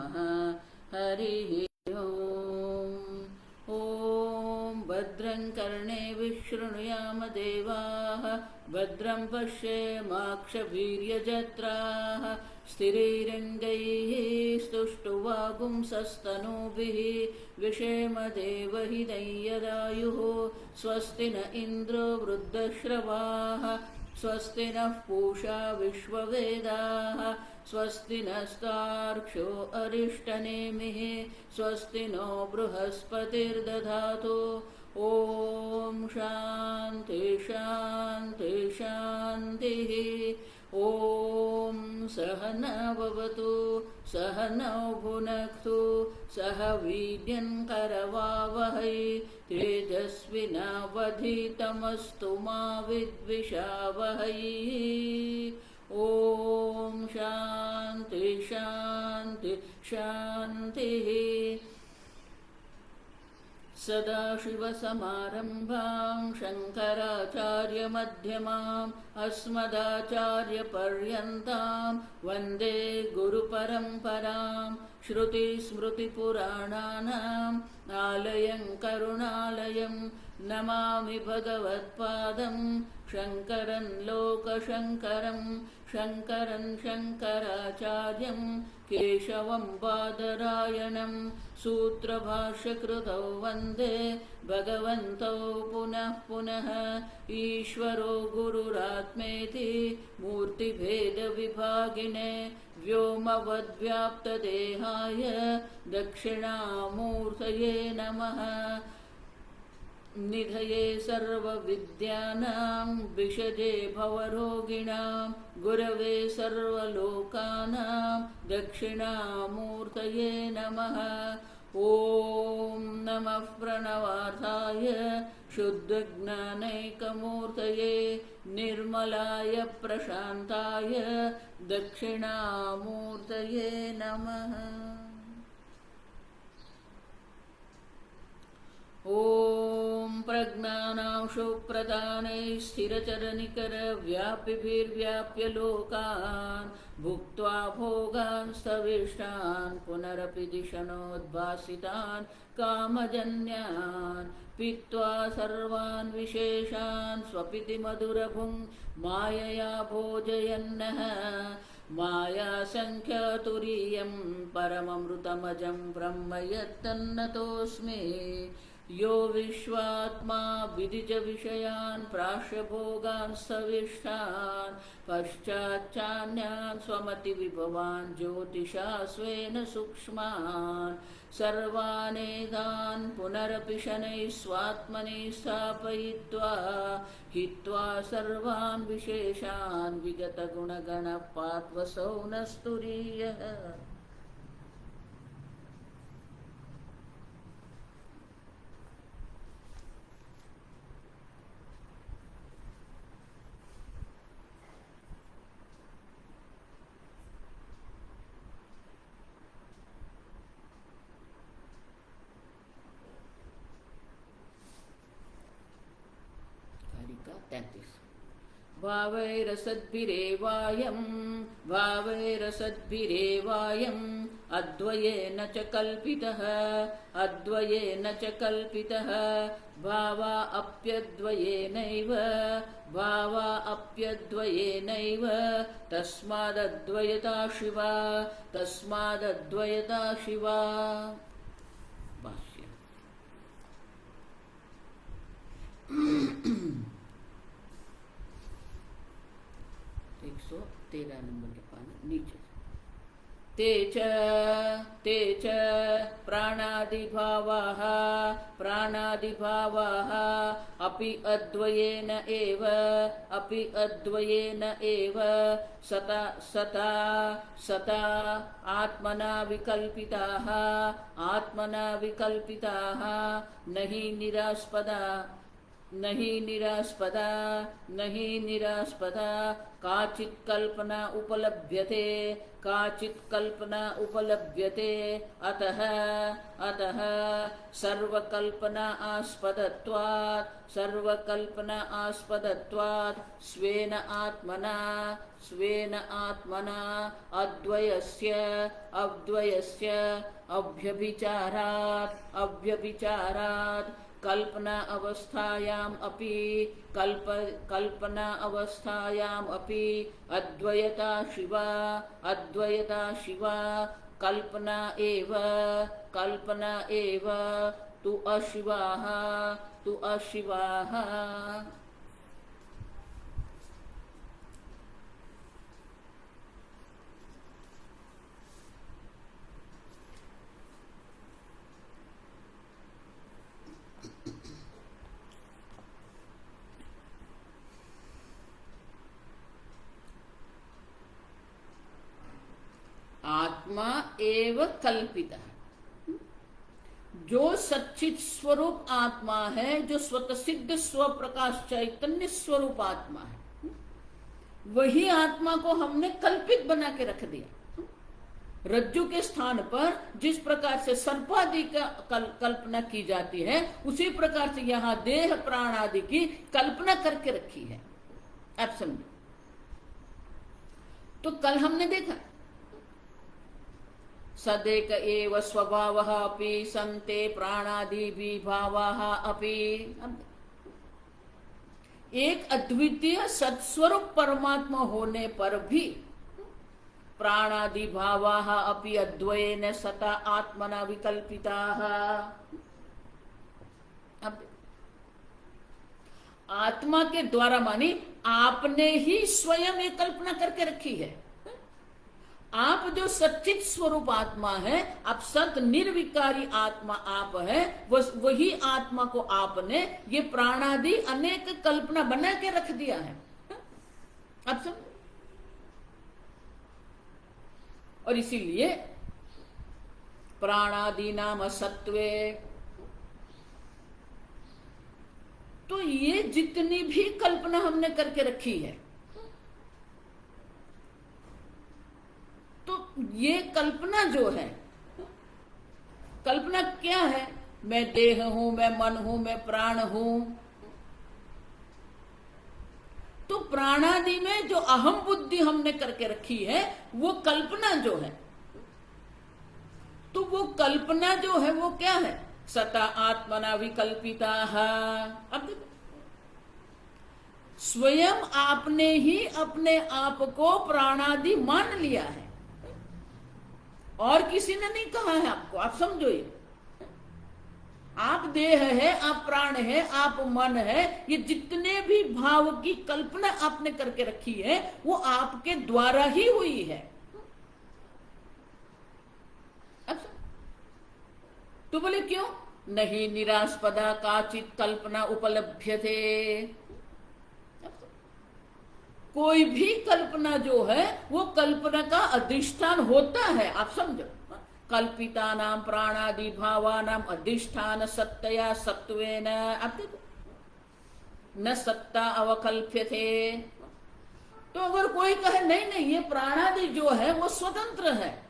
नमः। हरिः ओम्। ॐ भद्रं कर्णेभिः शृणुयाम देवाः, भद्रं पश्येमाक्षभिर्यजत्राः, स्थिरैरङ्गैः स्तुष्टुवागुंसस्तनूभिः, विषेम देवहितं यदायुः। स्वस्ति न इन्द्रो वृद्धश्रवाः, स्वस्ति नः पूषा विश्ववेदाः, स्वस्ति नस्तार्क्ष्यो अरिष्टनेमिः, स्वस्ति नो बृहस्पतिर्दधातु। ॐ शान्ति शान्ति शान्तिः। ॐ सहना भवतु, सहनौ भुनक्तु, सह वीर्यङ्करवावहै, तेजस्विनावधीतमस्तु मा विद्विषावहै। ॐ शान्ति शान्ति शान्तिः। सदाशिवसमारम्भां शङ्कराचार्यमध्यमाम् अस्मदाचार्यपर्यन्तां वन्दे गुरुपरम्पराम्। श्रुतिस्मृतिपुराणानाम् आलयं करुणालयं, नमामि भगवत्पादं शङ्करं लोकशङ्करं। शङ्करं शङ्कराचार्यं केशवं बादरायणं, सूत्रभाष्यकृतौ वन्दे भगवन्तौ पुनः पुनः। ईश्वरो गुरुरात्मेति मूर्तिभेदविभागिने, व्योमवद्व्याप्तदेहाय दक्षिणामूर्तये नमः। निधये सर्वविद्यानां विषजे भवरोगिणां, गुरवे सर्वलोकानां दक्षिणामूर्तये नमः। ॐ नमः प्रणवार्थाय शुद्धज्ञानैकमूर्तये, निर्मलाय प्रशान्ताय दक्षिणामूर्तये नमः। ॐ प्रज्ञानांशु प्रदानै स्थिरचरनिकरव्यापिभिर्व्याप्य लोकान्, भुक्त्वा भोगान् स्थविष्टान् पुनरपि दिशनोद्भासितान् कामजन्यान्, पीत्वा सर्वान् विशेषान् स्वपिति मधुरभुङ् मायया भोजयन्नः। मायासङ्ख्यातुरीयं परममृतमजं ब्रह्म यत्तन्नतोऽस्मि। यो विश्वात्मा विदिजविषयान् प्राश्यभोगान् स्थविष्टान्, पश्चाच्चान्यान् स्वमतिविभवान् ज्योतिषा स्वेन सूक्ष्मान्, सर्वानेतान् पुनरपि शनैः स्वात्मनि स्थापयित्वा, हित्वा सर्वान् विशेषान् विगतगुणगणः पात्वसौ न स्तुरीयः। भावैरसद्भिरेवायम् अद्वयेन च कल्पितः, अद्वयेन च कल्पितः। भावा अप्यद्वयेनैव, भावा अप्यद्वयेनैव, तस्मादद्वयता शिवा, तस्मादद्वयता शिवा। भाष्य 113 नंबर के पाना नीचे। ते च प्राणादिभावाः, प्राणादिभावाः अपि अद्वयेन एव, अपि अद्वयेन एव सता सता सता आत्मना विकल्पिताः, आत्मना विकल्पिताः। नहि निरास्पदा, नहि निरास्पदा, नहि निरास्पदा काचित् कल्पना उपलभ्यते काचित् कल्पना उपलभ्यते अतः अतः सर्वकल्पना आस्पदत्वात् स्वेन आत्मना अद्वयस्य अव्यभिचारात् कल्पना अवस्थायाम् अपि अद्वयता शिवा कल्पना एव तु अशिवाः। आत्मा एव कल्पिता, जो सच्चित स्वरूप आत्मा है, जो स्वतः सिद्ध स्व प्रकाश चैतन्य स्वरूप आत्मा है, वही आत्मा को हमने कल्पित बना के रख दिया। रज्जु के स्थान पर जिस प्रकार से सर्प आदि का कल्पना की जाती है, उसी प्रकार से यहाँ देह प्राण आदि की कल्पना करके रखी है। आप समझो। तो कल हमने देखा सदेक एव स्वभावः अपि संते प्राणादि विभावाः अपि। एक अद्वितीय सत्स्वरूप परमात्मा होने पर भी प्राणादि भावाः अपि अद्वयेन सता आत्मना विकल्पिताः। आत्मा के द्वारा मानी आपने ही स्वयं एक कल्पना करके रखी है। आप जो सच्चित स्वरूप आत्मा है, आप सत निर्विकारी आत्मा आप है, वही आत्मा को आपने ये प्राणादि अनेक कल्पना बना के रख दिया है। अब सब और इसीलिए प्राणादि नाम असत्वे, तो ये जितनी भी कल्पना हमने करके रखी है, तो ये कल्पना जो है, कल्पना क्या है? मैं देह हूं, मैं मन हूं, मैं प्राण हूं। तो प्राणादि में जो अहम बुद्धि हमने करके रखी है, वो कल्पना जो है, तो वो कल्पना जो है वो क्या है? सता आत्मना विकल्पिता। अब देखो, स्वयं आपने ही अपने आप को प्राणादि मान लिया है, और किसी ने नहीं कहा है आपको। आप समझो, ये आप देह है, आप प्राण है, आप मन है, ये जितने भी भाव की कल्पना आपने करके रखी है, वो आपके द्वारा ही हुई है। अब तो बोले क्यों? नहीं निरास्पदा काचित कल्पना उपलभ्यते। कोई भी कल्पना जो है वो कल्पना का अधिष्ठान होता है। आप समझो, कल्पिता नाम प्राणादि भावानाम अधिष्ठान सत्तया सत्वेन। आप देखो, न सत्ता अवकल्प्यते। तो अगर कोई कहे नहीं नहीं ये प्राणादि जो है वो स्वतंत्र है,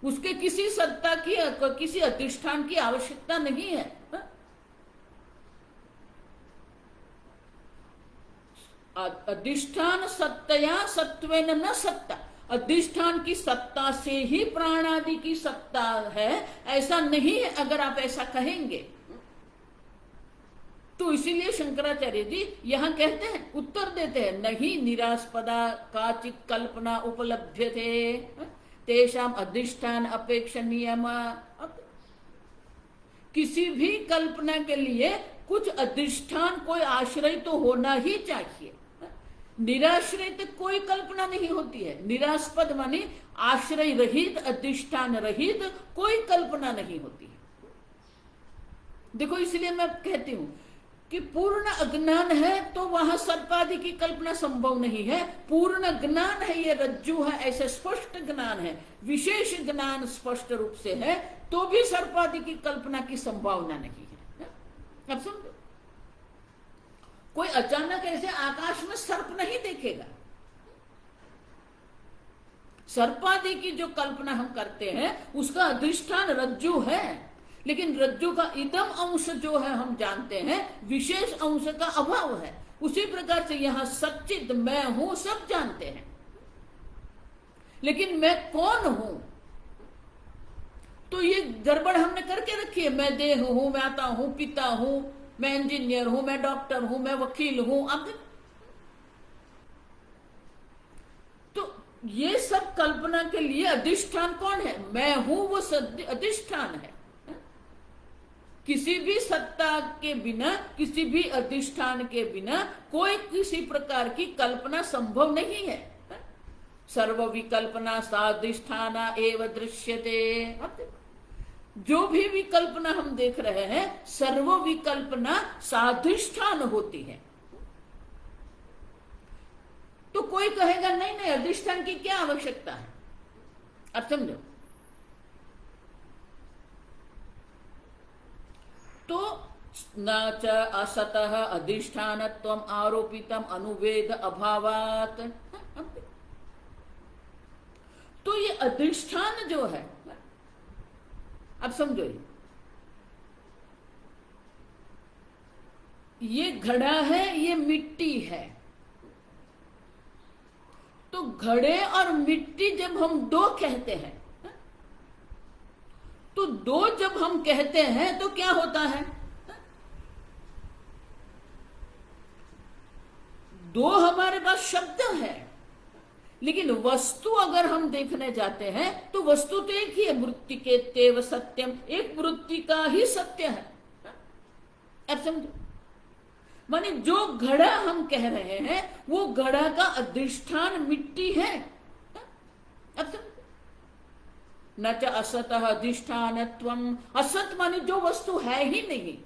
उसके किसी सत्ता की, किसी अधिष्ठान की आवश्यकता नहीं है, अधिष्ठान सत्तया सत्वेन न सत्ता, अधिष्ठान की सत्ता से ही प्राणादि की सत्ता है, ऐसा नहीं है। अगर आप ऐसा कहेंगे तो इसीलिए शंकराचार्य जी यहां कहते हैं, उत्तर देते हैं, नहीं निरास्पदा काचित कल्पना उपलभ्यते तेषाम अधिष्ठान अपेक्षणीयम। किसी भी कल्पना के लिए कुछ अधिष्ठान, कोई आश्रय तो होना ही चाहिए। निराश्रित कोई कल्पना नहीं होती है। निरास्पद माने आश्रय रहित, अधिष्ठान रहित कोई कल्पना नहीं होती है। देखो, इसलिए मैं कहती हूं कि पूर्ण अज्ञान है तो वहां सर्पादि की कल्पना संभव नहीं है। पूर्ण ज्ञान है, ये रज्जु है, ऐसे स्पष्ट ज्ञान है, विशेष ज्ञान स्पष्ट रूप से है, तो भी सर्पादि की कल्पना की संभावना नहीं है। अब समझो, कोई अचानक ऐसे आकाश में सर्प नहीं देखेगा, सर्पादि की जो कल्पना हम करते हैं उसका अधिष्ठान रज्जु है, लेकिन रज्जु का इदम अंश जो है हम जानते हैं, विशेष अंश का अभाव है। उसी प्रकार से यहां सच्चिद मैं हूं सब जानते हैं, लेकिन मैं कौन हूं तो ये गड़बड़ हमने करके रखी है। मैं देह हूं, मैं माता हूं, पिता हूं, मैं इंजीनियर हूं, मैं डॉक्टर हूं, मैं वकील हूं। अब तो ये सब कल्पना के लिए अधिष्ठान कौन है? मैं हूं, वो अधिष्ठान है। किसी भी सत्ता के बिना, किसी भी अधिष्ठान के बिना कोई किसी प्रकार की कल्पना संभव नहीं है। सर्व विकल्पना साधिष्ठान एव दृश्यते। जो भी विकल्पना हम देख रहे हैं, सर्व विकल्पना साधिष्ठान होती है। तो कोई कहेगा नहीं नहीं, अधिष्ठान की क्या आवश्यकता है? अब समझो, तो न च असतः अधिष्ठानत्वम् आरोपितम् अनुवेद अभावात्। तो ये अधिष्ठान जो है, अब समझो, ये घड़ा है, ये मिट्टी है। तो घड़े और मिट्टी जब हम दो कहते हैं, तो दो जब हम कहते हैं तो क्या होता है? दो हमारे पास शब्द है, लेकिन वस्तु अगर हम देखने जाते हैं तो वस्तु तो एक ही है। मृत्तिके तेव सत्यम, एक वृत्ति का ही सत्य है। अब समझो, माने जो घड़ा हम कह रहे हैं वो घड़ा का अधिष्ठान मिट्टी है। अब समझो, न च असतः अधिष्ठानत्वम्, असत माने जो वस्तु है ही नहीं।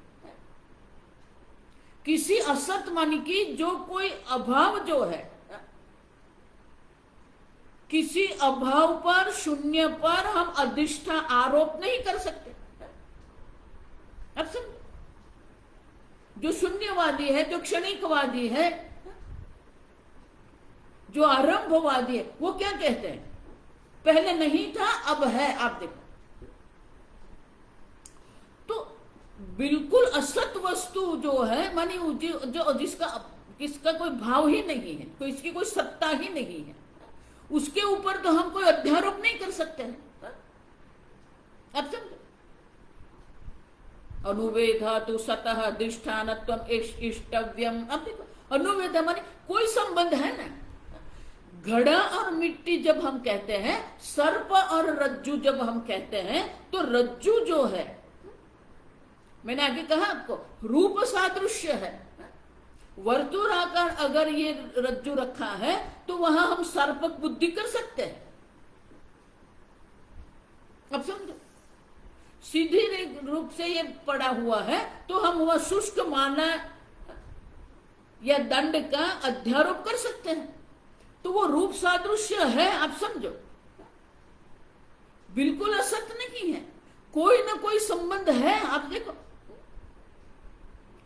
किसी असत माने की जो कोई अभाव जो है, किसी अभाव पर, शून्य पर हम अधिष्ठान आरोप नहीं कर सकते। अब समझो, जो शून्यवादी है, जो क्षणिकवादी है, जो आरंभवादी है, वो क्या कहते हैं? पहले नहीं था, अब है। आप देखो, तो बिल्कुल असत वस्तु जो है, मानी जो जिसका कोई भाव ही नहीं है, कोई इसकी कोई सत्ता ही नहीं है, उसके ऊपर तो हम कोई अध्यारोप नहीं कर सकते हैं। अब समझो, अनुवेदा तो सतः अधिष्ठानत्वम् इष्टव्यम। अब देखो, अनुवेदा माने कोई संबंध है ना। घड़ा और मिट्टी जब हम कहते हैं, सर्प और रज्जु जब हम कहते हैं, तो रज्जु जो है, मैंने आगे कहा आपको, रूप सादृश्य है। वर्तुलाकार अगर ये रज्जु रखा है तो वहां हम सर्प बुद्धि कर सकते हैं। अब समझो, सीधी रूप से ये पड़ा हुआ है तो हम वह शुष्क माना या दंड का अध्यारोप कर सकते हैं। तो वो रूप सादृश्य है। आप समझो, बिल्कुल असत नहीं है, कोई ना कोई संबंध है। आप देखो,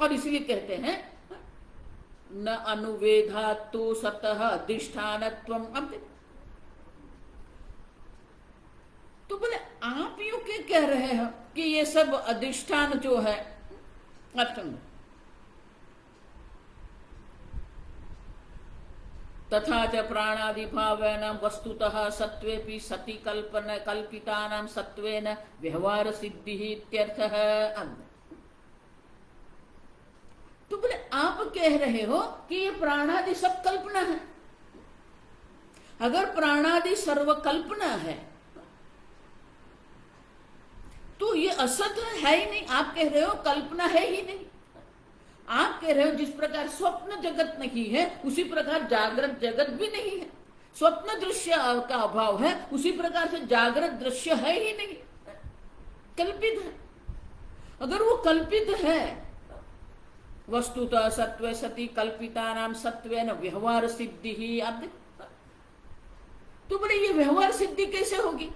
और इसलिए कहते हैं न अनुवेदा तो सतः अधिष्ठानत्वम्। अब देखो, तो बोले आप यूं क्या कह रहे हो कि ये सब अधिष्ठान जो है? अब समझो, तथा च प्राणादि भावेन वस्तुतः सत्वेपि सति कल्पितानां सत्वेन व्यवहार सिद्धि इत्यर्थः। तो बोले आप कह रहे हो कि ये प्राणादि सब कल्पना है। अगर प्राणादि सर्व कल्पना है तो ये असत है ही नहीं। आप कह रहे हो कल्पना है ही नहीं। आप कह रहे हो जिस प्रकार स्वप्न जगत नहीं है, उसी प्रकार जागृत जगत भी नहीं है। स्वप्न दृश्य का अभाव है, उसी प्रकार से जागृत दृश्य है ही नहीं, कल्पित है। अगर वो कल्पित है, वस्तुतः सत्व सति कल्पितानां सत्वेन व्यवहार सिद्धि ही। आप देखो, तो बोले ये व्यवहार सिद्धि कैसे होगी?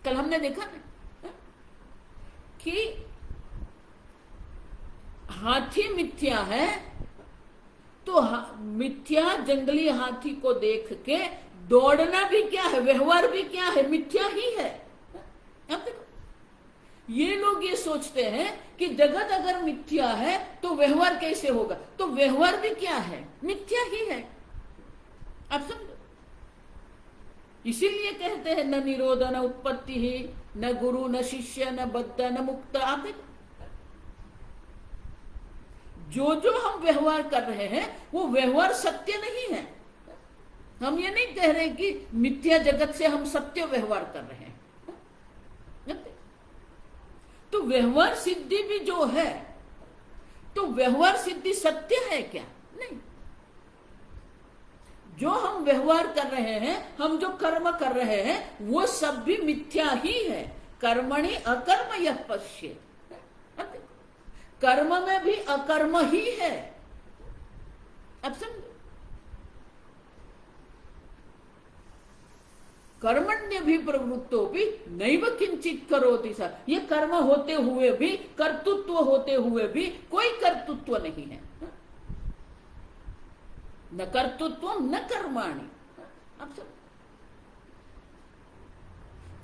कल हमने देखा ना कि हाथी मिथ्या है, तो मिथ्या जंगली हाथी को देख के दौड़ना भी क्या है, व्यवहार भी क्या है, मिथ्या ही है। अब देखो, ये लोग ये सोचते हैं कि जगत अगर मिथ्या है तो व्यवहार कैसे होगा, तो व्यवहार भी क्या है, मिथ्या ही है। आप समझो, इसीलिए कहते हैं न निरोध न उत्पत्ति ही, न गुरु न शिष्य न बद्ध न मुक्त। आप देखो, जो जो हम व्यवहार कर रहे हैं वो व्यवहार सत्य नहीं है। हम ये नहीं कह रहे कि मिथ्या जगत से हम सत्य व्यवहार कर रहे हैं। तो व्यवहार सिद्धि भी जो है, तो व्यवहार सिद्धि सत्य है क्या? नहीं। जो हम व्यवहार कर रहे हैं, हम जो कर्म कर रहे हैं, वो सब भी मिथ्या ही है। कर्मणि अकर्म यः पश्येत्, कर्म में भी अकर्म ही है। अब समझो, कर्मण्य भी प्रवृत्तो भी नैव किंचित करोति सा। ये कर्म होते हुए भी, कर्तृत्व होते हुए भी कोई कर्तृत्व नहीं है। न कर्तृत्व न कर्माणि। अब सब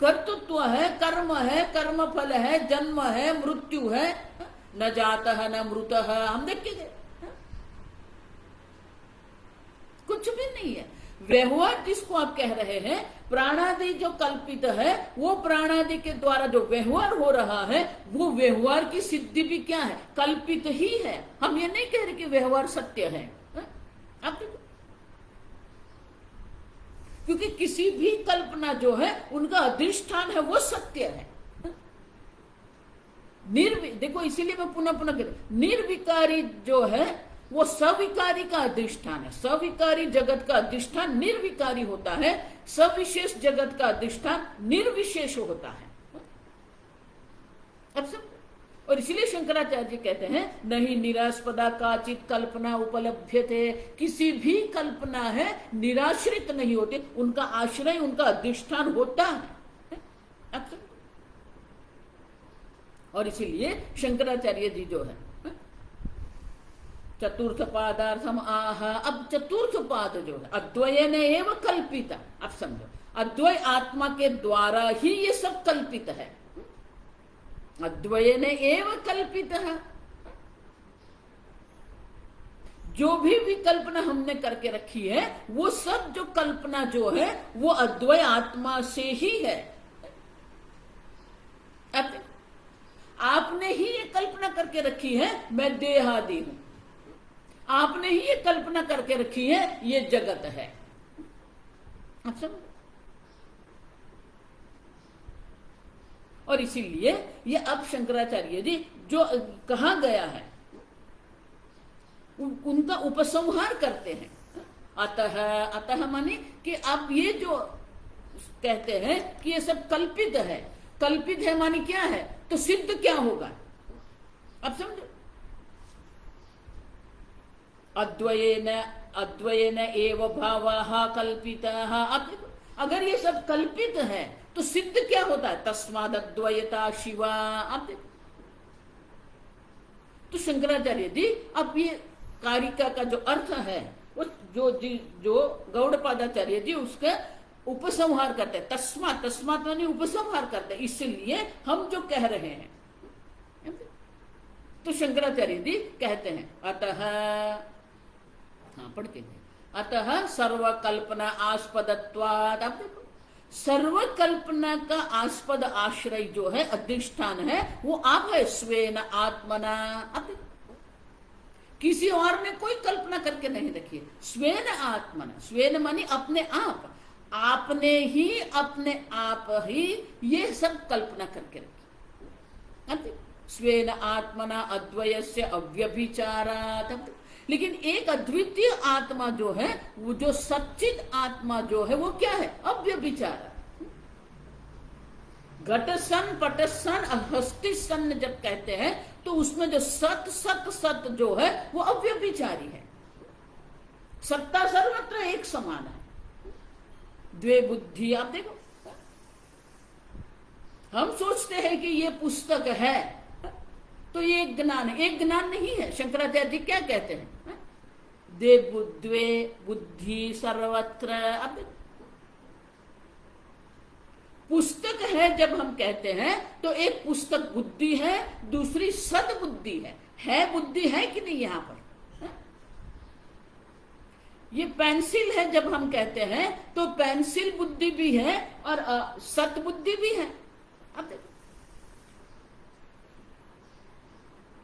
कर्तृत्व है, कर्म है, कर्म फल है, जन्म है, मृत्यु है, न जातः न मृतः। हम देख के गए, कुछ भी नहीं है। व्यवहार जिसको आप कह रहे हैं, प्राणादि जो कल्पित है, वो प्राणादि के द्वारा जो व्यवहार हो रहा है, वो व्यवहार की सिद्धि भी क्या है, कल्पित ही है। हम ये नहीं कह रहे कि व्यवहार सत्य है। आप क्योंकि किसी भी कल्पना जो है, उनका अधिष्ठान है, वो सत्य है। देखो, इसीलिए मैं पुनः पुनः कह रही, निर्विकारी जो है वो सविकारी का अधिष्ठान है। सविकारी जगत का अधिष्ठान निर्विकारी होता है, सविशेष जगत का अधिष्ठान निर्विशेष होता है। अब सब, और इसलिए शंकराचार्य जी कहते हैं नहीं निरास्पदा काचित कल्पना उपलभ्यते। किसी भी कल्पना है निराश्रित नहीं होती, उनका आश्रय, उनका अधिष्ठान होता है। अब सब, और इसीलिए शंकराचार्य जी जो है चतुर्थ पादार्थम आह। अब चतुर्थ पाद जो है अद्वयन एव कल्पित। अब समझो, अद्वय आत्मा के द्वारा ही ये सब कल्पित है। अद्वयन एव कल्पित है। जो भी कल्पना हमने करके रखी है, वो सब जो कल्पना जो है वो अद्वय आत्मा से ही है। आपने ही ये कल्पना करके रखी है मैं देहादि हूं, आपने ही ये कल्पना करके रखी है ये जगत है। अच्छा, और इसीलिए ये अब शंकराचार्य जी जो कहा गया है उनका उपसंहार करते हैं। अतः माने कि आप ये जो कहते हैं कि ये सब कल्पित है, कल्पित है माने क्या है, तो सिद्ध क्या होगा? अब समझो, अद्वयेन एव भावाः कल्पिताः। अब अगर ये सब कल्पित है तो सिद्ध क्या होता है? तस्माद् अद्वयता शिवा। अब देखो, तो शंकराचार्य जी अब ये कारिका का जो अर्थ है वो जो गौड़पादाचार्य जी उसका उपसंहार करते हैं। तस्मात् माने उपसंहार करते हैं। इसलिए हम जो कह रहे हैं, तो शंकराचार्य जी कहते हैं अतः, हाँ पढ़ के, अतः सर्वकल्पना आस्पदत्वात्। अब देखो, सर्वकल्पना का आस्पद आश्रय जो है, अधिष्ठान है, वो आप है स्वेन आत्मना। अब देखो, किसी और ने कोई कल्पना करके नहीं रखी है। स्वेन आत्मना, स्वेन मानी अपने आप, आपने ही अपने आप ही ये सब कल्पना करके रखी। अब देखो, स्वेन आत्मना अद्वयस्य अव्यभिचारात्। लेकिन एक अद्वितीय आत्मा जो है, वो जो सच्चित आत्मा जो है, वो क्या है? अव्यभिचार। घट सन पट सन हस्ति सन जब कहते हैं तो उसमें जो सत जो है वो अव्यभिचारी है। सत्ता सर्वत्र एक समान है। द्वे बुद्धि। आप देखो, हम सोचते हैं कि ये पुस्तक है तो ये एक ज्ञान है, एक ज्ञान नहीं है। शंकराचार्य जी क्या कहते हैं? द्वे बुद्धि सर्वत्र। अब पुस्तक है जब हम कहते हैं तो एक पुस्तक बुद्धि है, दूसरी सद्बुद्धि है बुद्धि है कि नहीं यहां पर? ये पेंसिल है जब हम कहते हैं तो पेंसिल बुद्धि भी है और सद्बुद्धि भी है। अब देखो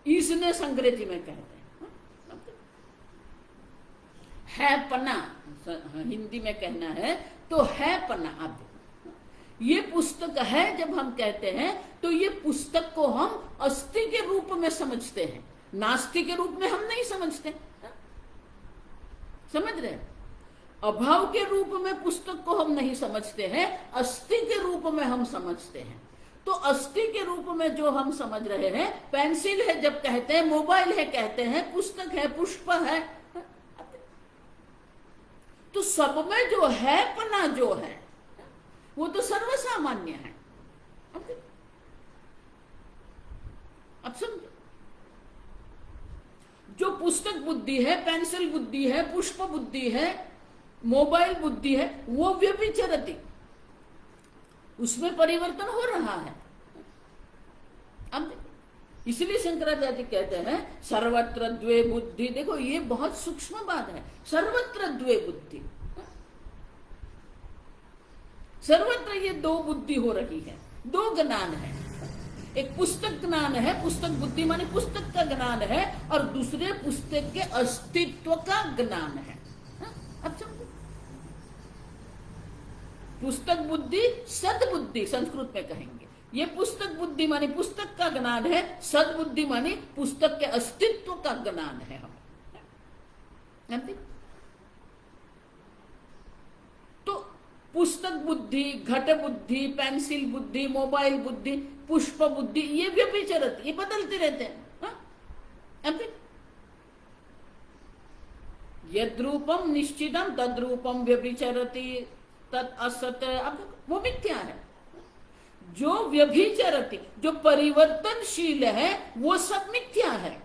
इसने अंग्रेजी में कहते हैं है पना, हिंदी में कहना है तो है पना। अब ये पुस्तक है जब हम कहते हैं तो ये पुस्तक को हम अस्थि के रूप में समझते हैं, नास्ति के रूप में हम नहीं समझते। समझ रहे? अभाव के रूप में पुस्तक को हम नहीं समझते हैं, अस्थि के रूप में हम समझते हैं। तो अस्थि के रूप में जो हम समझ रहे हैं, पेंसिल है जब कहते हैं, मोबाइल है कहते हैं, पुस्तक है, पुष्प है, तो सब में जो है पना जो है वो तो सर्वसामान्य है। अब समझो, जो पुस्तक बुद्धि है, पेंसिल बुद्धि है, पुष्प बुद्धि है, मोबाइल बुद्धि है, वो व्यभिचरति, उसमें परिवर्तन हो रहा है। अब इसलिए शंकराचार्य कहते हैं सर्वत्र द्वे बुद्धि। देखो ये बहुत सूक्ष्म बात है, सर्वत्र द्वे बुद्धि, सर्वत्र ये दो बुद्धि हो रही है, दो ज्ञान है। एक पुस्तक ज्ञान है, पुस्तक बुद्धि माने पुस्तक का ज्ञान है, और दूसरे पुस्तक के अस्तित्व का ज्ञान है। अब समझो, पुस्तक बुद्धि सद्बुद्धि संस्कृत में कहेंगे। ये पुस्तक बुद्धि माने पुस्तक का ज्ञान है, सद्बुद्धि माने पुस्तक के अस्तित्व का ज्ञान है हमें। तो पुस्तक बुद्धि, घट बुद्धि, पेंसिल बुद्धि, मोबाइल बुद्धि, पुष्प बुद्धि, ये व्यभिचरत, ये बदलते रहते हैं। यद्रूपम निश्चितम तद्रूपम व्यभिचरति तत् असत, अब वो मिथ्या है। जो व्यभिचरति, जो परिवर्तनशील है, वो सब मिथ्या है।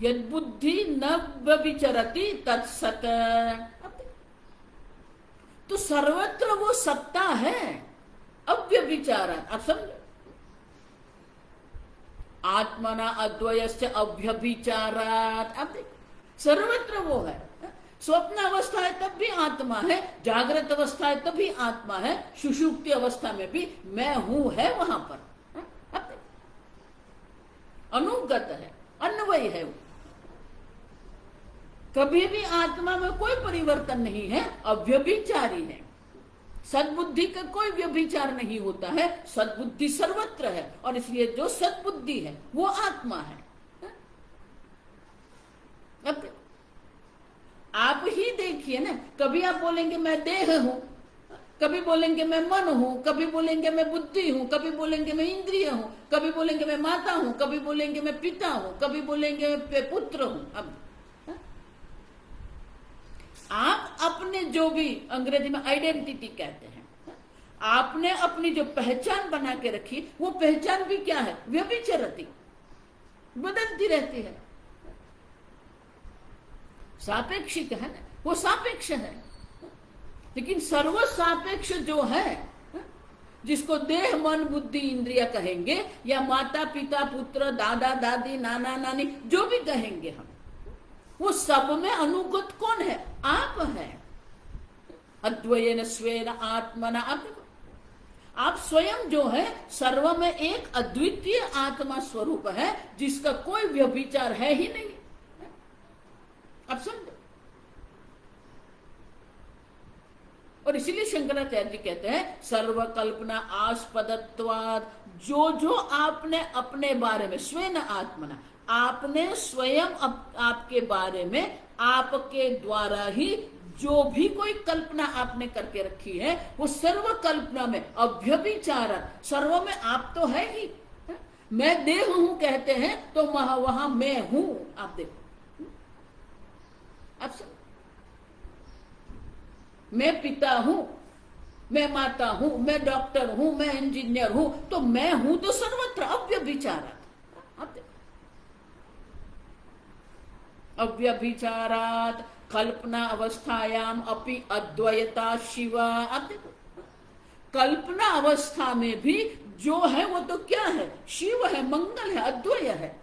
यद बुद्धि न व्यभिचरति तत्सत, तो सर्वत्र वो सत्ता है अव्यभिचारात्। अब समझो, आत्मना अद्वयस्य अव्यभिचारात्। अब देखो, सर्वत्र वो है। स्वप्न अवस्था है तब भी आत्मा है, जागृत अवस्था है तब भी आत्मा है, सुषुप्ति अवस्था में भी मैं हूं है वहां पर। अब अनुगत है, अन्वय है वो। कभी भी आत्मा में कोई परिवर्तन नहीं है, अव्यभिचारी है। सद्बुद्धि का कोई व्यभिचार नहीं होता है, सद्बुद्धि सर्वत्र है, और इसलिए जो सद्बुद्धि है वो आत्मा है। अब आप ही देखिए ना, कभी आप बोलेंगे मैं देह हूं, कभी बोलेंगे मैं मन हूं, कभी बोलेंगे मैं बुद्धि हूं, कभी बोलेंगे मैं इंद्रिय हूं, कभी बोलेंगे मैं माता हूं, कभी बोलेंगे मैं पिता हूं, कभी बोलेंगे मैं पुत्र हूं। अब आप अपने जो भी अंग्रेजी में आइडेंटिटी कहते हैं, आपने अपनी जो पहचान बना के रखी, वो पहचान भी क्या है? व्यभिचरति, बदलती रहती है। सापेक्षिक है ना, वो सापेक्ष है। लेकिन सर्व सापेक्ष जो है, जिसको देह मन बुद्धि इंद्रिय कहेंगे, या माता पिता पुत्र दादा दादी नाना नानी जो भी कहेंगे हम, वो सब में अनुगत कौन है? आप है। अद्वयेन स्वेन आत्मना। आप स्वयं जो है सर्व में एक अद्वितीय आत्मा स्वरूप है, जिसका कोई व्यभिचार है ही नहीं। अब समझो, और इसीलिए शंकराचार्य जी कहते हैं सर्वकल्पना आस्पदत्वात्। जो जो आपने अपने बारे में, स्वेन आत्मना, आपने स्वयं आपके बारे में, आपके द्वारा ही जो भी कोई कल्पना आपने करके रखी है, वो सर्व कल्पना में अव्यभिचार, सर्व में आप तो है ही। मैं देह हूं कहते हैं तो वहां मैं हूं। आप देखो, अब मैं पिता हूं, मैं माता हूं, मैं डॉक्टर हूं, मैं इंजीनियर हूं, तो मैं हूं तो सर्वत्र अव्यभिचारात्। अव्यभिचारात् कल्पना अवस्थायाम अपि अद्वैता शिवा। अब देखो, कल्पना अवस्था में भी जो है वो तो क्या है? शिव है, मंगल है, अद्वय है।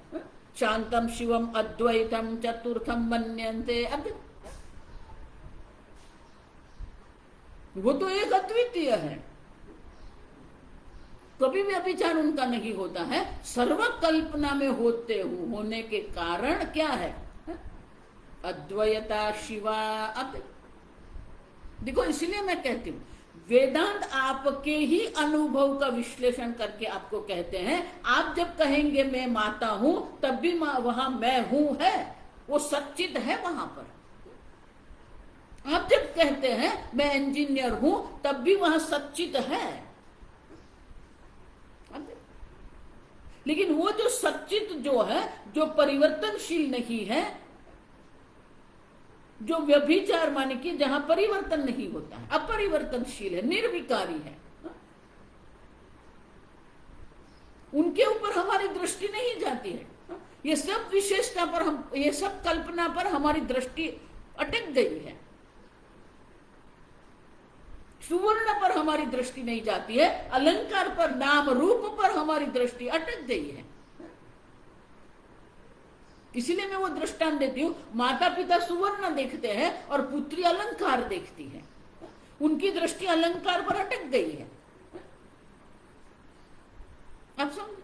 शांतम शिवम अद्वैतम चतुर्थम मन्यन्ते। अब देखो, वो तो एक अद्वितीय है, कभी भी अभिचार उनका नहीं होता है। सर्व कल्पना में होने के कारण क्या है? अद्वैता शिवा। अब देखो, इसलिए मैं कहती हूं वेदांत आपके ही अनुभव का विश्लेषण करके आपको कहते हैं। आप जब कहेंगे मैं माता हूं, तब भी वहां मैं हूं है, वो सच्चित है वहां पर। आप जब कहते हैं मैं इंजीनियर हूं, तब भी वहां सच्चित है। लेकिन वो जो सच्चित जो है, जो परिवर्तनशील नहीं है, जो व्यभिचार माने कि जहां परिवर्तन नहीं होता है, अपरिवर्तनशील है, निर्विकारी है, उनके ऊपर हमारी दृष्टि नहीं जाती है। ये सब विशेषता पर ये सब कल्पना पर हमारी दृष्टि अटक गई है। सुवर्ण पर हमारी दृष्टि नहीं जाती है, अलंकार पर, नाम रूप पर हमारी दृष्टि अटक गई है। इसीलिए मैं वो दृष्टांत देती हूं। माता पिता सुवर्ण देखते हैं और पुत्री अलंकार देखती है, उनकी दृष्टि अलंकार पर अटक गई है। आप समझे?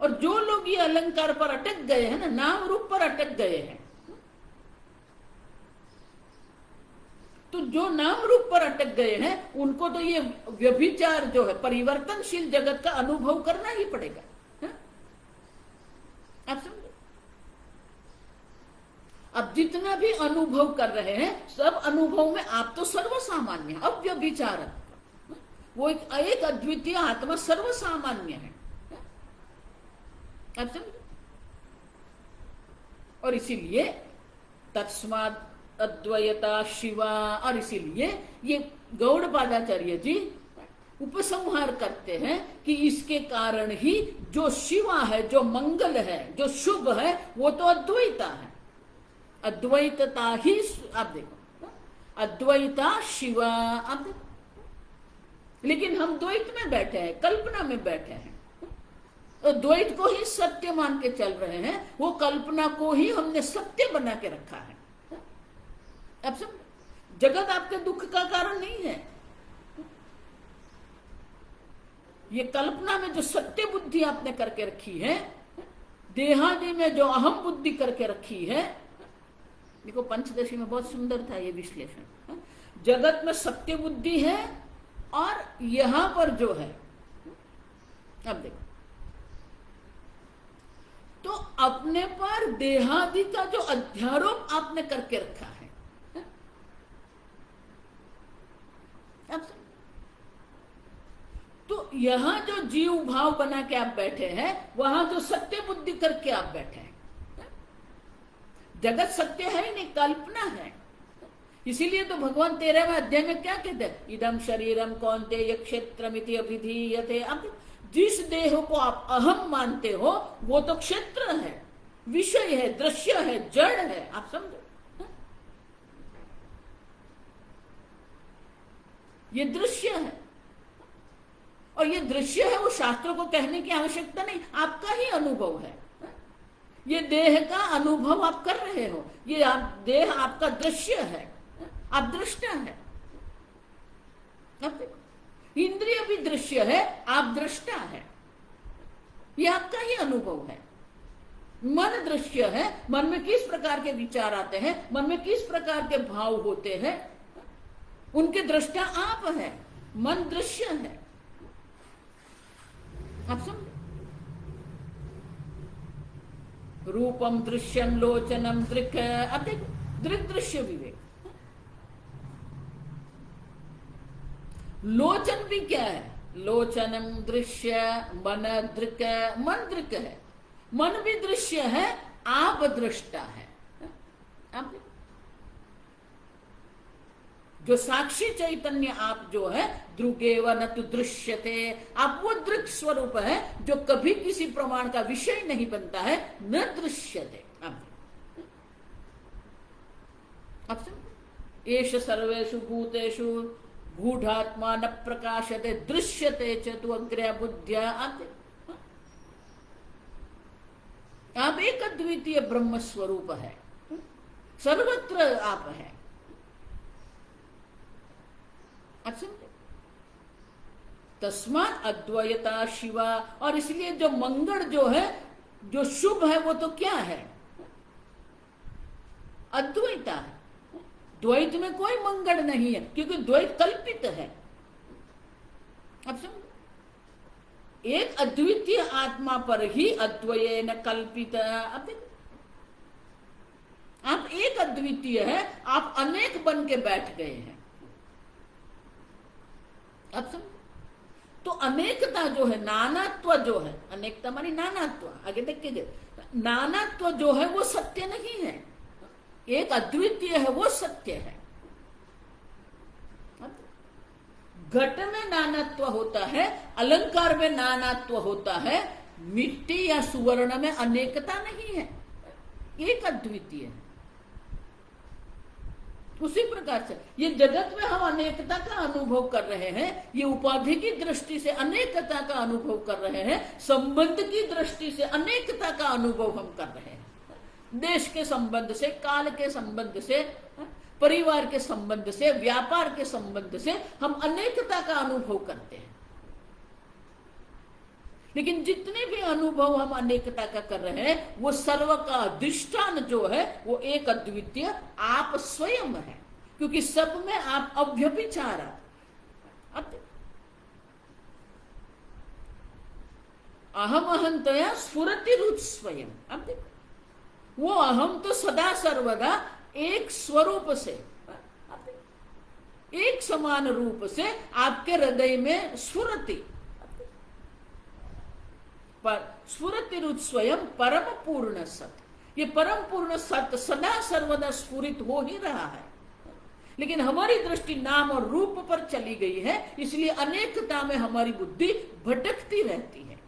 और जो लोग ये अलंकार पर अटक गए हैं ना, नाम रूप पर अटक गए हैं, तो जो नाम रूप पर अटक गए हैं उनको तो ये व्यभिचार जो है, परिवर्तनशील जगत का अनुभव करना ही पड़ेगा। आप समझे? अब जितना भी अनुभव कर रहे हैं, सब अनुभव में आप तो सर्वसामान्य, अव्यभिचार, वो एक अद्वितीय आत्मा सर्वसामान्य है। आप समझे? और इसीलिए तस्मात् अद्वैता शिवा। और इसीलिए ये गौड़पादाचार्य जी उपसंहार करते हैं कि इसके कारण ही जो शिवा है, जो मंगल है, जो शुभ है, वो तो अद्वैता है। अद्वैतता ही, आप देखो, अद्वैता शिवा। आप देखो, लेकिन हम द्वैत में बैठे हैं, कल्पना में बैठे हैं, तो द्वैत को ही सत्य मान के चल रहे हैं। वो कल्पना को ही हमने सत्य बना के रखा है। अब सब जगत आपके दुख का कारण नहीं है। ये कल्पना में जो सत्य बुद्धि आपने करके रखी है, देहादि में जो अहम बुद्धि करके रखी है, देखो पंचदशी में बहुत सुंदर था ये विश्लेषण। जगत में सत्य बुद्धि है और यहां पर जो है, अब देखो, तो अपने पर देहादि का जो अध्यारोप आपने करके रखा है, तो यहां जो जीव भाव बना के आप बैठे हैं, वहां जो सत्य बुद्धि करके आप बैठे हैं। जगत सत्य है ही नहीं, कल्पना है। इसीलिए तो भगवान 13वें अध्याय में क्या कहते हैं? इदम शरीरम कौन्तेय क्षेत्रमिति अभिधीयते। अब जिस देह को आप अहम मानते हो, वो तो क्षेत्र है, विषय है, दृश्य है, जड़ है। आप समझो, ये दृश्य है, और ये दृश्य है, वो शास्त्रों को कहने की आवश्यकता नहीं, आपका ही अनुभव है। ये देह का अनुभव आप कर रहे हो, ये देह आपका दृश्य है, आप दृष्टा है। अब देखो, इंद्रिय भी दृश्य है, आप दृष्टा है, ये आपका ही अनुभव है। मन दृश्य है, मन में किस प्रकार के विचार आते हैं, मन में किस प्रकार के भाव होते हैं, उनके दृष्टा आप है। मन दृश्य है, आप समझे? रूपम दृश्यम लोचनम दृक्। अब देखो, दृक् दृश्य विवेक। लोचन भी क्या है? लोचनम दृश्य, मन दृक्। मन दृक् है, मन भी दृश्य है, आप दृष्टा है। आप जो साक्षी चैतन्य आप जो है, दृगेव न तु दृश्यते, आप वो दृक् स्वरूप है जो कभी किसी प्रमाण का विषय नहीं बनता है, न दृश्यते। अब समझ, एष सर्वेषु भूतेषु गूढ़ात्मा न प्रकाशते दृश्यते च तु अग्रया बुद्ध्या। आप एक अद्वितीय ब्रह्म स्वरूप है, सर्वत्र आप है। आप समझे? तस्मात् अद्वैता शिवा। और इसलिए जो मंगल जो है, जो शुभ है, वो तो क्या है? अद्वैता है। द्वैत में कोई मंगल नहीं है, क्योंकि द्वैत कल्पित है। अब समझो, एक अद्वितीय आत्मा पर ही अद्वयेन कल्पित। अब देखो, आप एक अद्वितीय है, आप अनेक बन के बैठ गए हैं। अब समझो, तो अनेकता जो है, नानात्व जो है, अनेकता मानी नानात्व, आगे देखिए, नानात्व जो है वो सत्य नहीं है, एक अद्वितीय है, वो सत्य है। घट में नानात्व होता है, अलंकार में नानात्व होता है, मिट्टी या सुवर्ण में अनेकता नहीं है, एक अद्वितीय है। उसी प्रकार से ये जगत में हम अनेकता का अनुभव कर रहे हैं, ये उपाधि की दृष्टि से अनेकता का अनुभव कर रहे हैं, संबंध की दृष्टि से अनेकता का अनुभव हम कर रहे हैं, देश के संबंध से, काल के संबंध से, परिवार के संबंध से, व्यापार के संबंध से हम अनेकता का अनुभव करते हैं। लेकिन जितने भी अनुभव हम अनेकता का कर रहे हैं, वो सर्व का अधिष्ठान जो है वो एक अद्वितीय आप स्वयं है, क्योंकि सब में आप अव्यभिचार। अहम अहंतया स्फुरतिरुत स्वयं। अब देखो, वो अहम तो सदा सर्वदा एक स्वरूप से, एक समान रूप से आपके हृदय में स्फुरति, पर स्फुरतिरुत स्वयं परम पूर्ण सत्य। ये परम पूर्ण सत्य सदा सर्वदा स्फुरित हो ही रहा है, लेकिन हमारी दृष्टि नाम और रूप पर चली गई है, इसलिए अनेकता में हमारी बुद्धि भटकती रहती है।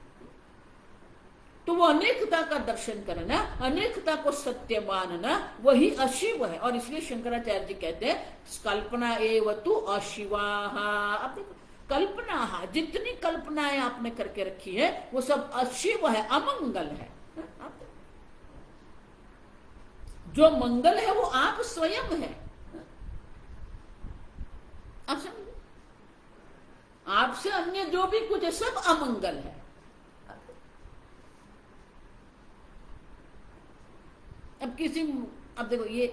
तो वो अनेकता का दर्शन करना, अनेकता को सत्य मानना, वही अशिव है। और इसलिए शंकराचार्य जी कहते हैं कल्पना एवतु अशिवाः। अब देखो, कल्पना, जितनी कल्पनाएं आपने करके रखी है वो सब अशिव है, अमंगल है। जो मंगल है वो आप स्वयं है। आप समझे? आपसे अन्य जो भी कुछ है सब अमंगल है। अब किसी, अब देखो, ये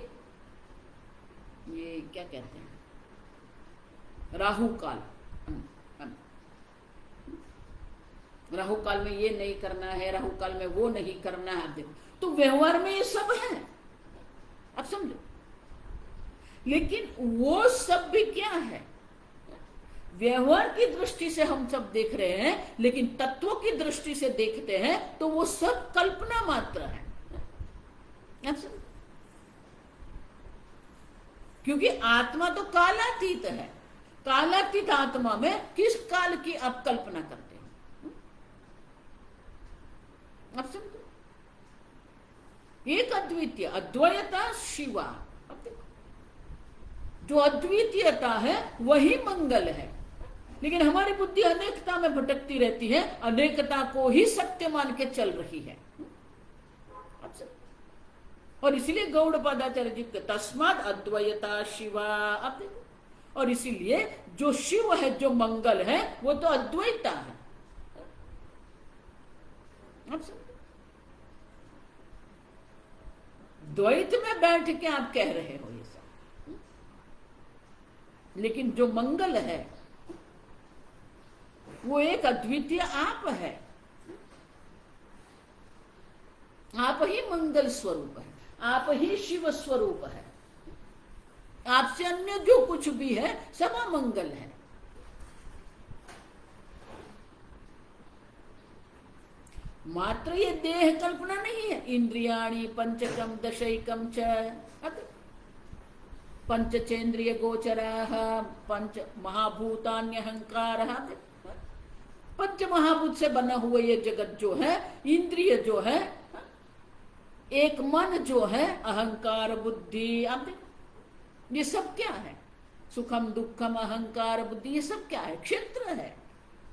क्या कहते हैं, राहु काल, राहु काल में ये नहीं करना है, राहु काल में वो नहीं करना है। देखो, तो व्यवहार में ये सब है, अब समझो। लेकिन वो सब भी क्या है? व्यवहार की दृष्टि से हम सब देख रहे हैं, लेकिन तत्वों की दृष्टि से देखते हैं तो वो सब कल्पना मात्र है। क्योंकि आत्मा तो कालातीत है। कालातीत आत्मा में किस काल की आप कल्पना करते हैं? आप समझो, एक अद्वितीय, अद्वैता शिवा। अब देखो, जो अद्वितीयता है वही मंगल है, लेकिन हमारी बुद्धि अनेकता में भटकती रहती है, अनेकता को ही सत्य मान के चल रही है। और इसीलिए गौड़पादाचार्य जी तस्मात् अद्वैता शिवा। अब देखो, और इसीलिए जो शिव है, जो मंगल है, वो तो अद्वैता है। अब द्वैत में बैठ के आप कह रहे हो ये सब, लेकिन जो मंगल है वो एक अद्वितीय आप है। आप ही मंगल स्वरूप है, आप ही शिव स्वरूप है। आपसे अन्य जो कुछ भी है सब अमंगल है। मात्र ये देह कल्पना नहीं है। इंद्रियाणि पंचकम दशैकम च पंचचेन्द्रिय गोचराः पंच महाभूतान्यहंकारः। पंच महाभूत से बना हुआ ये जगत जो है, इंद्रिय जो है, एक मन जो है, अहंकार बुद्धि। आप देखो, ये सब क्या है? सुखम दुखम अहंकार बुद्धि, ये सब क्या है? क्षेत्र है,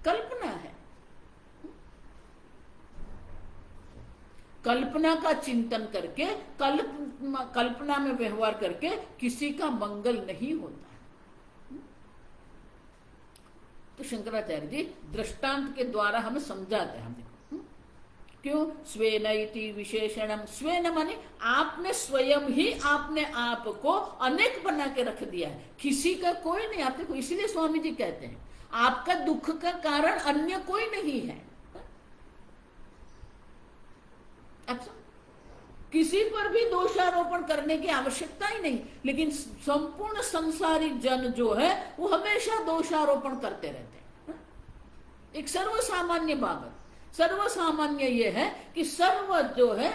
कल्पना है। कल्पना का चिंतन करके, कल्पना में व्यवहार करके किसी का मंगल नहीं होता है। तो शंकराचार्य जी दृष्टांत के द्वारा हमें समझाते हैं। क्यों? स्वेन इति विशेषणम, स्वेन माने आपने स्वयं ही आपने आप को अनेक बना के रख दिया है, किसी का कोई नहीं। आप देखो, इसीलिए स्वामी जी कहते हैं आपका दुख का कारण अन्य कोई नहीं है। अच्छा, किसी पर भी दोषारोपण करने की आवश्यकता ही नहीं, लेकिन संपूर्ण संसारिक जन जो है वो हमेशा दोषारोपण करते रहते हैं। एक सर्वसामान्य बाबत, सर्वसामान्य ये है कि सर्व जो है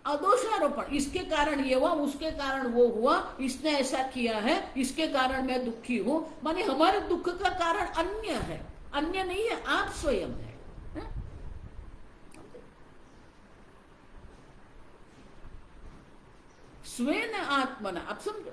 अदोषारोपण, इसके कारण ये हुआ, उसके कारण वो हुआ, इसने ऐसा किया है, इसके कारण मैं दुखी हूं। माने हमारे दुख का कारण अन्य है, अन्य नहीं है, आप स्वयं है। स्वेन आत्मना, आप समझो।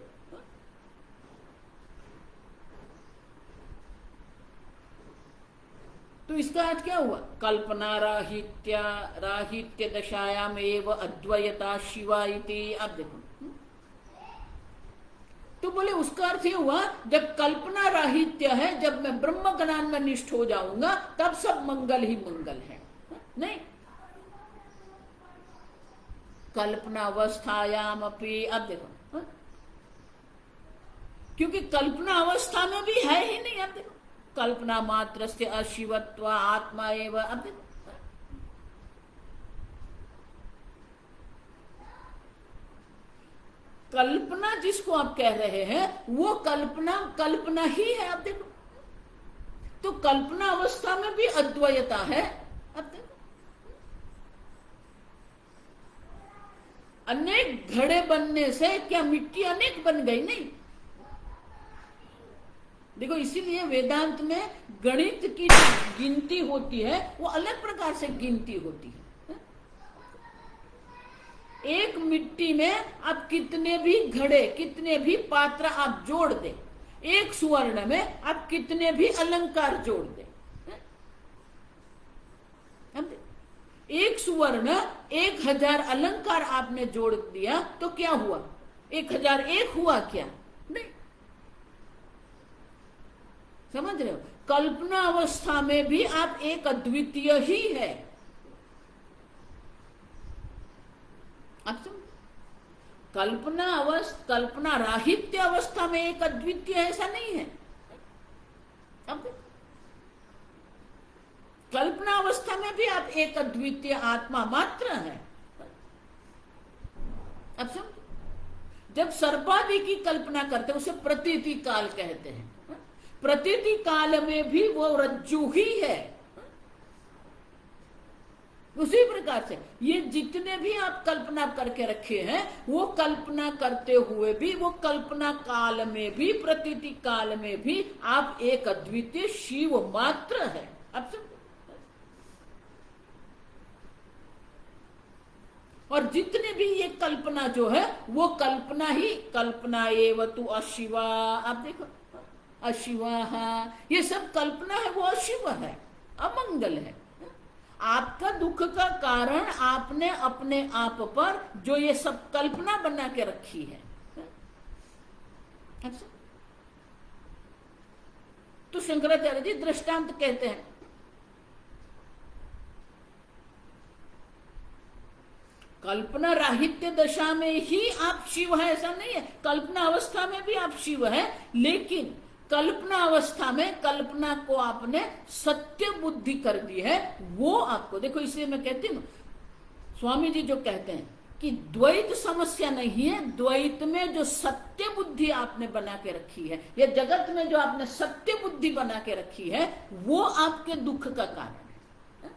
तो इसका अर्थ क्या हुआ? कल्पना राहित्य दशायाम एव अद्वैता शिवा इति। आप देखो, तो बोले उसका अर्थ ये हुआ जब कल्पना राहित्य है, जब मैं ब्रह्म ज्ञान में निष्ठ हो जाऊंगा तब सब मंगल ही मंगल है। नहीं, कल्पना अवस्थायाम अपि। अब देखो, क्योंकि कल्पना अवस्था में भी है ही नहीं। अब देखो, कल्पना मात्र से अशिवत्व आत्मा एवं। अब देखो, कल्पना जिसको आप कह रहे हैं वो कल्पना कल्पना ही है। अब देखो, तो कल्पना अवस्था में भी अद्वैता है। अब देखो, अनेक घड़े बनने से क्या मिट्टी अनेक बन गई? नहीं। देखो, इसीलिए वेदांत में गणित की गिनती होती है वो अलग प्रकार से गिनती होती है। एक मिट्टी में आप कितने भी घड़े, कितने भी पात्र आप जोड़ दें, एक सुवर्ण में आप कितने भी अलंकार जोड़ दें, एक सुवर्ण 1000 अलंकार आपने जोड़ दिया तो क्या हुआ? 1001 हुआ क्या? नहीं। समझ रहे हो? कल्पना अवस्था में भी आप एक अद्वितीय ही है। आप समझ, कल्पना राहित्य अवस्था में एक अद्वितीय ऐसा नहीं है। अब कल्पना अवस्था में भी आप एक अद्वितीय आत्मा मात्र है। अब समझ, जब सर्पादि की कल्पना करते हैं उसे प्रतीति काल कहते हैं। प्रतीति काल में भी वो रज्जु ही है। उसी प्रकार से ये जितने भी आप कल्पना करके रखे हैं वो कल्पना करते हुए भी, वो कल्पना काल में भी, प्रतीति काल में भी आप एक अद्वितीय शिव मात्र है। अब समझ, और जितने भी ये कल्पना जो है वो कल्पना ही कल्पना एवं तु अशिवा। आप देखो, अशिवा, ये सब कल्पना है, वो अशिव है, अमंगल है। आपका दुख का कारण आपने अपने आप पर जो ये सब कल्पना बना के रखी है। अच्छा, तो शंकराचार्य जी दृष्टांत कहते हैं, कल्पना राहित्य दशा में ही आप शिव है ऐसा नहीं है, कल्पना अवस्था में भी आप शिव है, लेकिन कल्पना अवस्था में कल्पना को आपने सत्य बुद्धि कर दी है। वो आपको देखो, इसलिए मैं कहती हूँ, स्वामी जी जो कहते हैं कि द्वैत समस्या नहीं है, द्वैत में जो सत्य बुद्धि आपने बना के रखी है, या जगत में जो आपने सत्य बुद्धि बना के रखी है, वो आपके दुख का कारण है।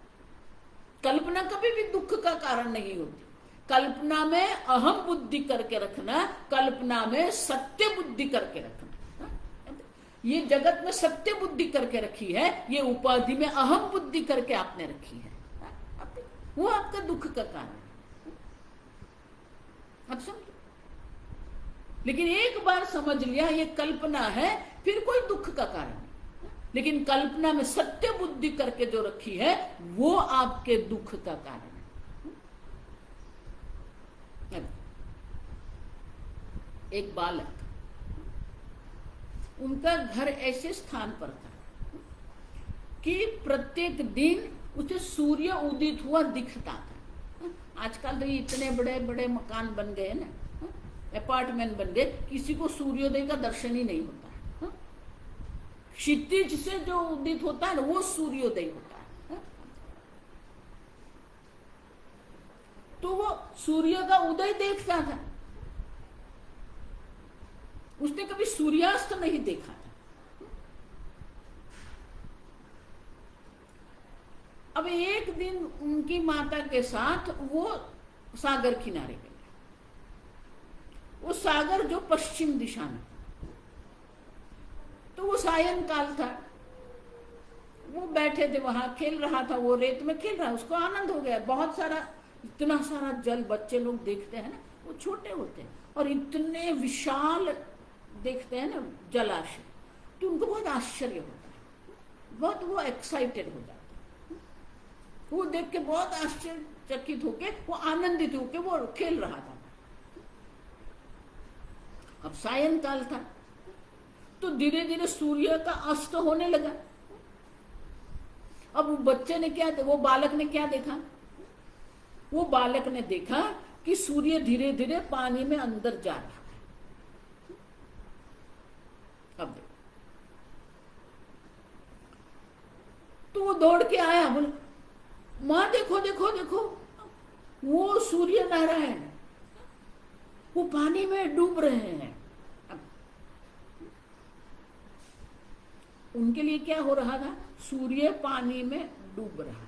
कल्पना कभी भी दुख का कारण नहीं होती। कल्पना में अहम बुद्धि करके रखना, कल्पना में सत्य बुद्धि करके रखना। ये जगत में सत्य बुद्धि करके रखी है, ये उपाधि में अहम बुद्धि करके आपने रखी है, वो आपका दुख का कारण है। अब समझो, लेकिन एक बार समझ लिया ये कल्पना है, फिर कोई दुख का कारण नहीं। लेकिन कल्पना में सत्य बुद्धि करके जो रखी है वो आपके दुख का कारण है। एक बालक, उनका घर ऐसे स्थान पर था कि प्रत्येक दिन उसे सूर्य उदित हुआ दिखता था। आजकल तो इतने बड़े बड़े मकान बन गए ना, अपार्टमेंट बन गए, किसी को सूर्योदय का दर्शन ही नहीं होता है। क्षितिज से जो उदित होता है ना वो सूर्योदय होता है। तो वो सूर्य का उदय देखता था, उसने कभी सूर्यास्त नहीं देखा था। अब एक दिन उनकी माता के साथ वो सागर किनारे गए। वो सागर जो पश्चिम दिशा में, तो वो सायंकाल था, वो बैठे थे वहां, खेल रहा था, वो रेत में खेल रहा, उसको आनंद हो गया। बहुत सारा, इतना सारा जल, बच्चे लोग देखते हैं ना, वो छोटे होते हैं और इतने विशाल देखते हैं ना जलाशय, तो उनको बहुत आश्चर्य होता है, बहुत वो एक्साइटेड हो जाते हैं। वो देख के बहुत आश्चर्यचकित होके, वो आनंदित होके वो खेल रहा था। अब सायंकाल था, तो धीरे धीरे सूर्य का अस्त होने लगा। अब बच्चे ने क्या, वो बालक ने क्या देखा, वो बालक ने देखा कि सूर्य धीरे धीरे पानी में अंदर जा रहा है। अब तो वो दौड़ के आया, बोले मां देखो देखो देखो, वो सूर्य नारायण वो पानी में डूब रहे हैं। उनके लिए क्या हो रहा था, सूर्य पानी में डूब रहा है,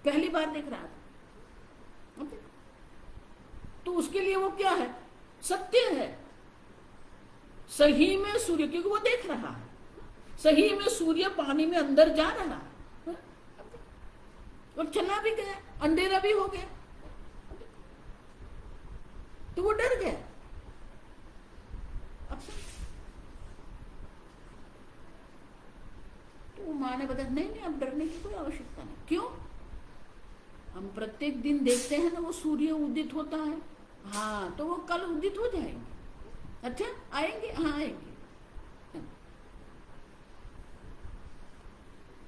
पहली बार देख रहा था। तो उसके लिए वो क्या है, सत्य है, सही में सूर्य, क्योंकि वो देख रहा है, सही में सूर्य पानी में अंदर जा रहा है और चला भी गया, अंधेरा भी हो गया, तो वो डर गया। अब तो माँ ने बताया नहीं नहीं, अब डरने की कोई आवश्यकता नहीं। क्यों, हम प्रत्येक दिन देखते हैं ना वो सूर्य उदित होता है, हाँ तो वो कल उदित हो जाएंगे। अच्छा आएंगे, हाँ आएंगे।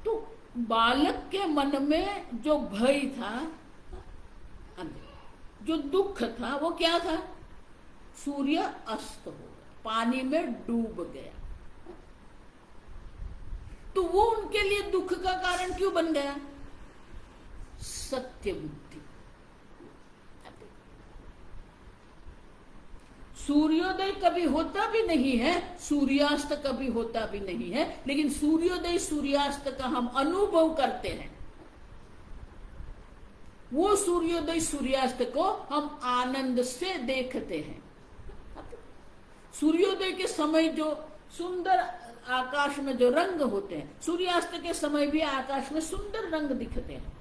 तो बालक के मन में जो भय था, जो दुख था, वो क्या था, सूर्य अस्त हो गया, पानी में डूब गया। तो वो उनके लिए दुख का कारण क्यों बन गया, सत्य बुद्धि। सूर्योदय कभी होता भी नहीं है, सूर्यास्त कभी होता भी नहीं है, लेकिन सूर्योदय सूर्यास्त का हम अनुभव करते हैं। वो सूर्योदय सूर्यास्त को हम आनंद से देखते हैं। सूर्योदय के समय जो सुंदर आकाश में जो रंग होते हैं, सूर्यास्त के समय भी आकाश में सुंदर रंग दिखते हैं।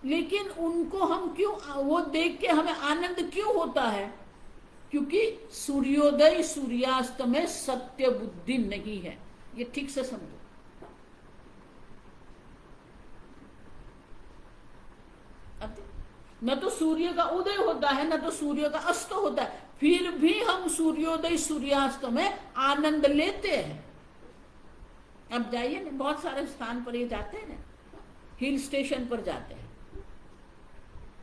लेकिन उनको हम क्यों, वो देख के हमें आनंद क्यों होता है, क्योंकि सूर्योदय सूर्यास्त में सत्य बुद्धि नहीं है। ये ठीक से समझो। न तो सूर्य का उदय होता है, न तो सूर्य का अस्त होता है, फिर भी हम सूर्योदय सूर्यास्त में आनंद लेते हैं। अब जाइए ना, बहुत सारे स्थान पर ये जाते हैं ना, हिल स्टेशन पर जाते हैं,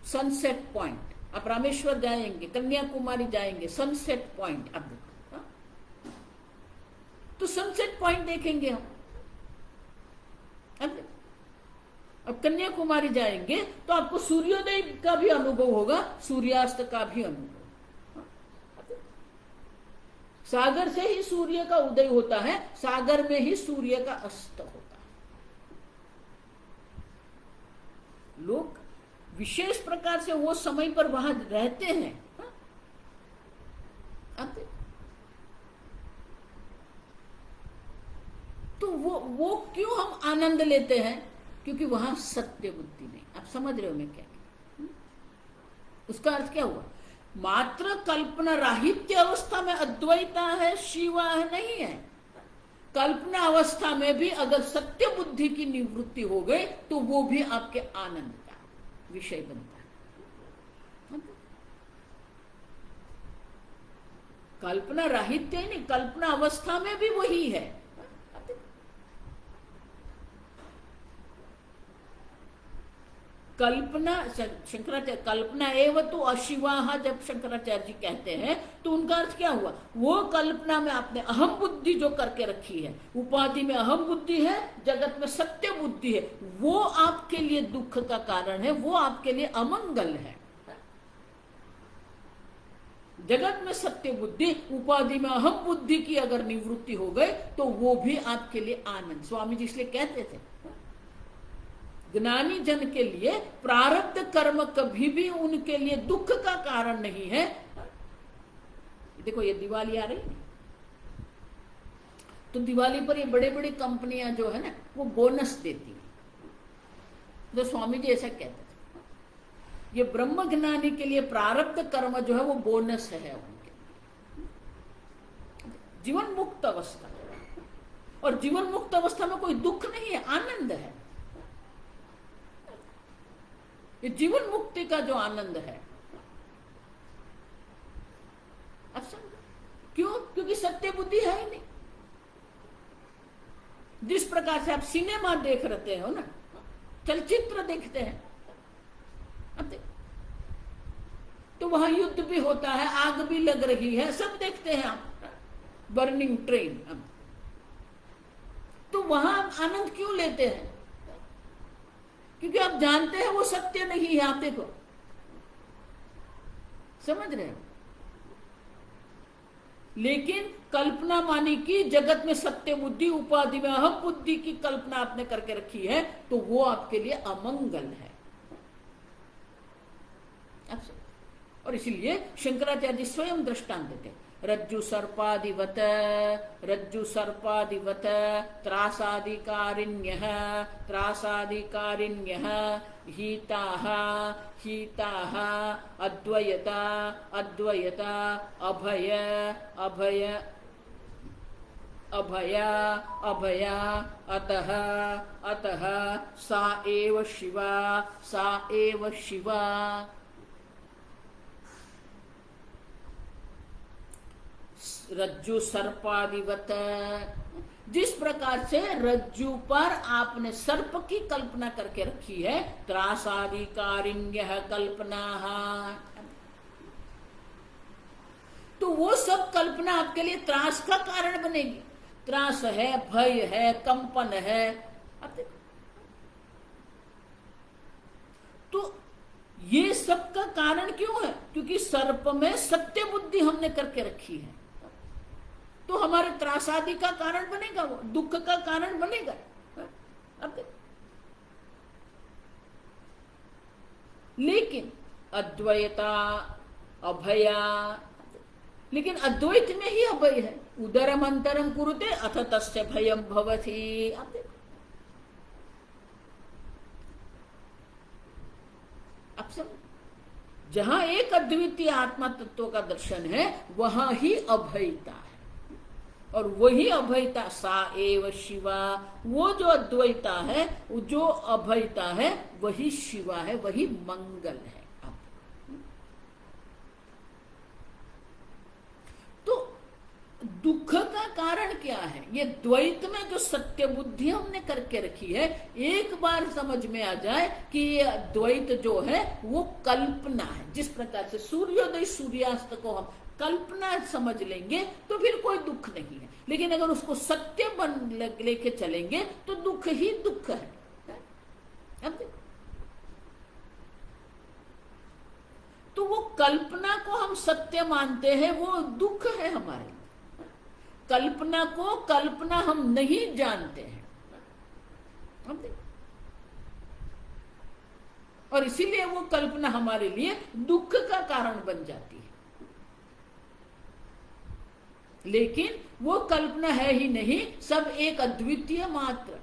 सनसेट पॉइंट, आप रामेश्वर जाएंगे, कन्याकुमारी जाएंगे, सनसेट पॉइंट, अब देखो, तो सनसेट पॉइंट देखेंगे हम। अब कन्याकुमारी जाएंगे तो आपको सूर्योदय का भी अनुभव होगा, सूर्यास्त का भी अनुभव। सागर से ही सूर्य का उदय होता है, सागर में ही सूर्य का अस्त होता है। लोग विशेष प्रकार से वो समय पर वहां रहते हैं। तो वो क्यों हम आनंद लेते हैं, क्योंकि वहां सत्य बुद्धि नहीं। आप समझ रहे हो मैं क्या कह, उसका अर्थ क्या हुआ? मात्र कल्पना राहित्य अवस्था में अद्वैता है, शिवा है, नहीं है। कल्पना अवस्था में भी अगर सत्य बुद्धि की निवृत्ति हो गई तो वो भी आपके आनंद का विषय बनता है। कल्पना राहित्य ही नहीं, कल्पना अवस्था में भी वही है। कल्पना, शंकराचार्य कल्पना एवं तो अशिवाह जब शंकराचार्य जी कहते हैं तो उनका अर्थ क्या हुआ? वो कल्पना में आपने अहम बुद्धि जो करके रखी है, उपाधि में अहम बुद्धि है, जगत में सत्य बुद्धि है, वो आपके लिए दुख का कारण है, वो आपके लिए अमंगल है। जगत में सत्य बुद्धि, उपाधि में अहम बुद्धि की अगर निवृत्ति हो गई तो वो भी आपके लिए आनंद। स्वामी जी इसलिए कहते थे ज्ञानी जन के लिए प्रारब्ध कर्म कभी भी उनके लिए दुख का कारण नहीं है। देखो ये दिवाली आ रही है तो दिवाली पर ये बड़े बड़े कंपनियां जो है ना वो बोनस देती है। तो स्वामी जी ऐसा कहते थे, ये ब्रह्म ज्ञानी के लिए प्रारब्ध कर्म जो है वो बोनस है उनके जीवन मुक्त अवस्था। और जीवन मुक्त अवस्था में कोई दुख नहीं है, आनंद है। ये जीवन मुक्ति का जो आनंद है, अब समझो क्यों? क्योंकि सत्य बुद्धि है ही नहीं। जिस प्रकार से आप सिनेमा देख रहे हो ना, चलचित्र देखते हैं, अब तो वहां युद्ध भी होता है, आग भी लग रही है, सब देखते हैं आप, बर्निंग ट्रेन। तो वहां आप आनंद क्यों लेते हैं? क्योंकि आप जानते हैं वो सत्य नहीं है। आप देखो, समझ रहे हो? लेकिन कल्पना मानी कि जगत में सत्य बुद्धि, उपाधि में अहम बुद्धि की कल्पना आपने करके रखी है तो वो आपके लिए अमंगल है। और इसीलिए शंकराचार्य जी स्वयं दृष्टांत देते, रज्जु सर्पादिवत, रज्जु सर्पादिवत त्रासादिकारिण्यः, त्रासादिकारिण्यः हीताः, हीताः अद्वयता, अद्वयता अभय, अभय, अभया, अभया अतः, अतः सा एव शिवा, सा एव शिवा। रज्जु सर्पादिवत, जिस प्रकार से रज्जु पर आपने सर्प की कल्पना करके रखी है, त्रासादिकारिण्यः कल्पनाः, तो वो सब कल्पना आपके लिए त्रास का कारण बनेगी। त्रास है, भय है, कंपन है। अब देखो, तो ये सब का कारण क्यों है? क्योंकि सर्प में सत्य बुद्धि हमने करके रखी है, तो हमारे त्रासादि का कारण बनेगा, वो दुख का कारण बनेगा। अब देखो, लेकिन अद्वैता, अभया, लेकिन अद्वैत में ही अभय है। उदरम अंतरम कुरुते अथ तस्य भयम भवति। अब देखो, अब सब जहां एक अद्वितीय आत्मा तत्व का दर्शन है वहां ही अभयता है। और वही अभयता, सा एव शिवा, वो जो अद्वैता है, वो जो अभयता है वही शिवा है, वही मंगल है। तो दुख का कारण क्या है? ये द्वैत में जो सत्य बुद्धि हमने करके रखी है, एक बार समझ में आ जाए कि ये द्वैत जो है वो कल्पना है। जिस प्रकार से सूर्योदय सूर्यास्त को हम कल्पना समझ लेंगे तो फिर कोई दुख नहीं है, लेकिन अगर उसको सत्य बन लेके चलेंगे तो दुख ही दुख है। अब तो वो कल्पना को हम सत्य मानते हैं, वो दुख है हमारे। कल्पना को कल्पना हम नहीं जानते हैं। अब देखो, और इसीलिए वो कल्पना हमारे लिए दुख का कारण बन जाती है। लेकिन वो कल्पना है ही नहीं, सब एक अद्वितीय मात्र।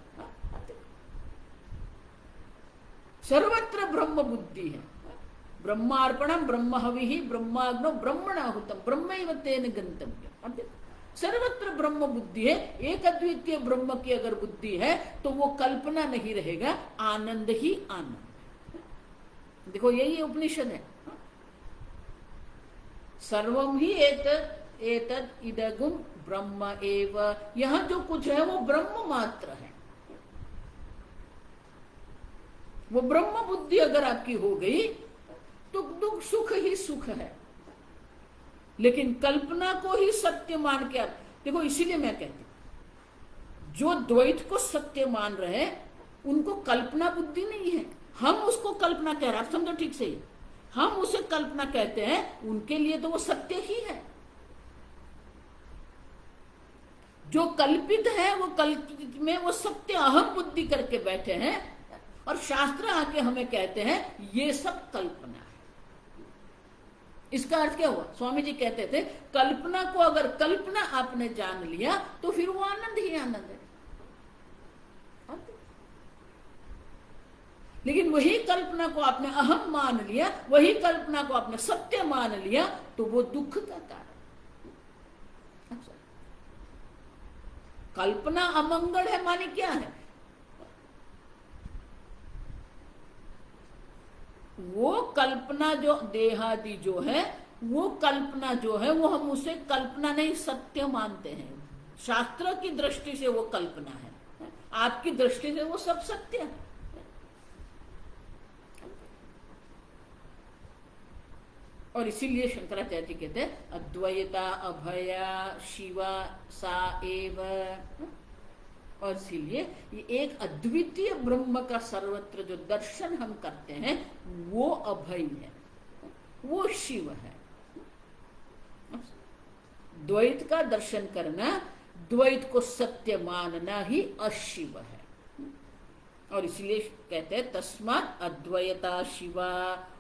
सर्वत्र ब्रह्म बुद्धि है। ब्रह्मार्पणम ब्रह्म हविः ब्रह्माग्नो ब्रह्मणाहुतम ब्रह्मैव तेन गंतव्यम। सर्वत्र ब्रह्म बुद्धि है। एक अद्वितीय ब्रह्म की अगर बुद्धि है तो वो कल्पना नहीं रहेगा, आनंद ही आनंद। देखो यही उपनिषद है। सर्वम ही एतद एतद इदगुम ब्रह्म एव। यहां जो कुछ है वो ब्रह्म मात्र है। वो ब्रह्म बुद्धि अगर आपकी हो गई तो दुख सुख ही सुख है। लेकिन कल्पना को ही सत्य मान के आप देखो, इसीलिए मैं कहती हूं जो द्वैत को सत्य मान रहे उनको कल्पना बुद्धि नहीं है। हम उसको कल्पना कह रहे हैं, आप समझो ठीक से, हम उसे कल्पना कहते हैं, उनके लिए तो वो सत्य ही है। जो कल्पित है वो कल्पित में वो सत्य अहम बुद्धि करके बैठे हैं, और शास्त्र आके हमें कहते हैं ये सब कल्पना है। इसका अर्थ क्या हुआ? स्वामी जी कहते थे कल्पना को अगर कल्पना आपने जान लिया तो फिर वो आनंद ही आनंद है। लेकिन वही कल्पना को आपने अहम मान लिया, वही कल्पना को आपने सत्य मान लिया, तो वो दुख का कारण। कल्पना अमंगल है माने क्या है? वो कल्पना जो देहादि जो है, वो कल्पना जो है वो हम उसे कल्पना नहीं सत्य मानते हैं। शास्त्र की दृष्टि से वो कल्पना है, आपकी दृष्टि से वो सब सत्य है। और इसीलिए शंकराचार्य जी कहते हैं अद्वैता अभया शिवा सा एव। और इसीलिए ये एक अद्वितीय ब्रह्म का सर्वत्र जो दर्शन हम करते हैं वो अभय है, वो शिव है। द्वैत का दर्शन करना, द्वैत को सत्य मानना ही अशिव है। और इसीलिए कहते हैं तस्मात् अद्वैता शिवा।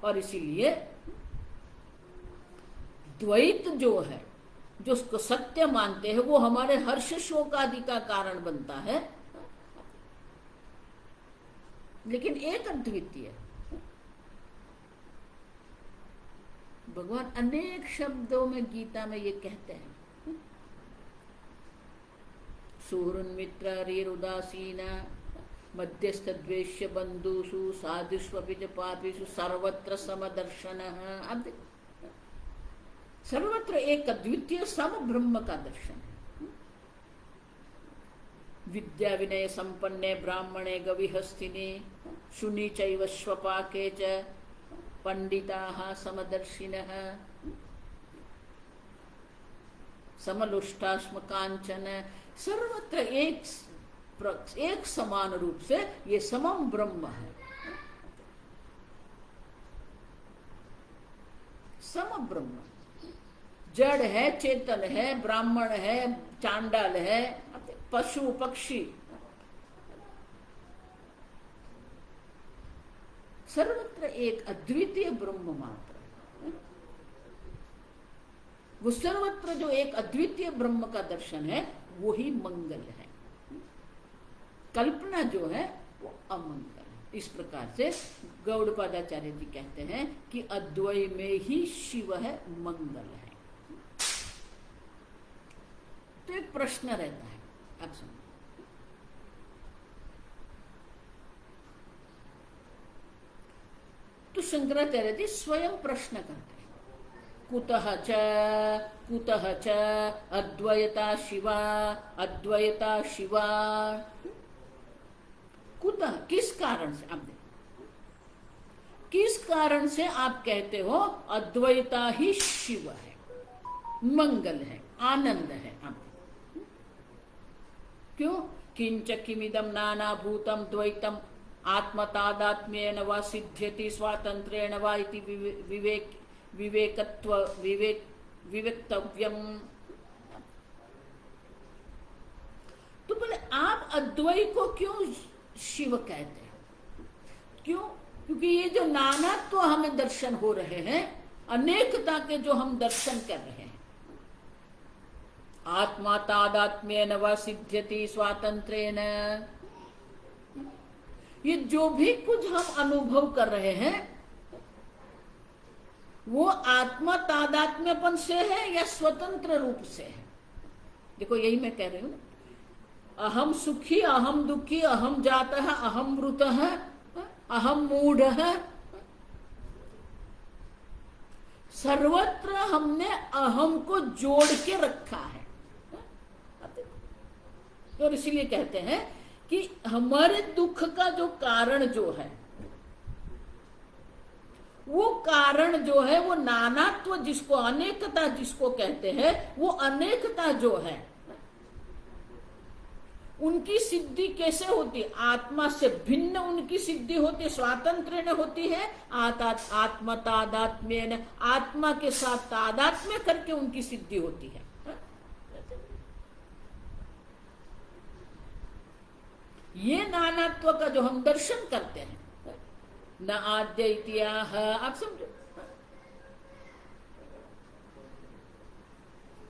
और इसीलिए द्वैत जो है, जो उसको सत्य मानते हैं, वो हमारे हर्ष शोक आदि का कारण बनता है। लेकिन एक अद्वितीय भगवान अनेक शब्दों में गीता में ये कहते हैं, सुहृन्मित्र हरिरुदासीन मध्यस्थ द्वेष्य बंधुषु साधुष्वपि च पापीषु सर्वत्र समदर्शनः। अब देखो, सर्वत्र एक अद्वितीय सम ब्रह्म का दर्शन है। विद्या विनय संपन्ने ब्राह्मणे गविहस्तिने शुनि चैव स्वपाके च पंडिताः समदर्शिनः समलुष्टाश्म कांचन। सर्वत्र एक समान रूप से ये समम ब्रह्म है। सम ब्रह्म जड़ है, चेतन है, ब्राह्मण है, चांडाल है, पशु पक्षी, सर्वत्र एक अद्वितीय ब्रह्म मात्र है। वो सर्वत्र जो एक अद्वितीय ब्रह्म का दर्शन है वो ही मंगल है। कल्पना जो है वो अमंगल है। इस प्रकार से गौड़पादाचार्य जी कहते हैं कि अद्वय में ही शिव है, मंगल है। तो एक प्रश्न रहता है, आप सुनो, तो शंकराचार्य जी स्वयं प्रश्न करते हैं, कुतः च अद्वैता शिवा, अद्वैता शिवा। कुतः किस कारण से, आप देखो किस कारण से आप कहते हो अद्वैता ही शिव है, मंगल है, आनंद है। आप क्यों? किंच किमिदम नाना भूतम द्वैतम आत्मतादात्म्येन वा सिद्ध्यति स्वातंत्र्येण वा इति विवेक्तव्यम। तो बोले आप अद्वैत को क्यों शिव कहते हैं? क्यों? क्योंकि ये जो नानात्व तो हमें दर्शन हो रहे हैं, अनेकता के जो हम दर्शन कर रहे हैं, आत्मा तादात्म्येन वा सिद्ध्यति स्वातंत्र्येण, ये जो भी कुछ हम अनुभव कर रहे हैं वो आत्मा तादात्म्यपन से है या स्वतंत्र रूप से है? देखो यही मैं कह रही हूं, अहम सुखी, अहम दुखी, अहम जातः, अहम मृतः, अहम मूढ़ः, सर्वत्र हमने अहम को जोड़ के रखा है। और इसीलिए कहते हैं कि हमारे दुख का जो कारण जो है, वो कारण जो है वो नानात्व, जिसको अनेकता जिसको कहते हैं, वो अनेकता जो है उनकी सिद्धि कैसे होती? आत्मा से भिन्न उनकी सिद्धि होती, स्वातंत्र न होती है, आत्मा तादात्म्य न, आत्मा के साथ तादात्म्य करके उनकी सिद्धि होती है। ये नानात्व का जो हम दर्शन करते हैं, न आद्य इतिहास, आप समझो,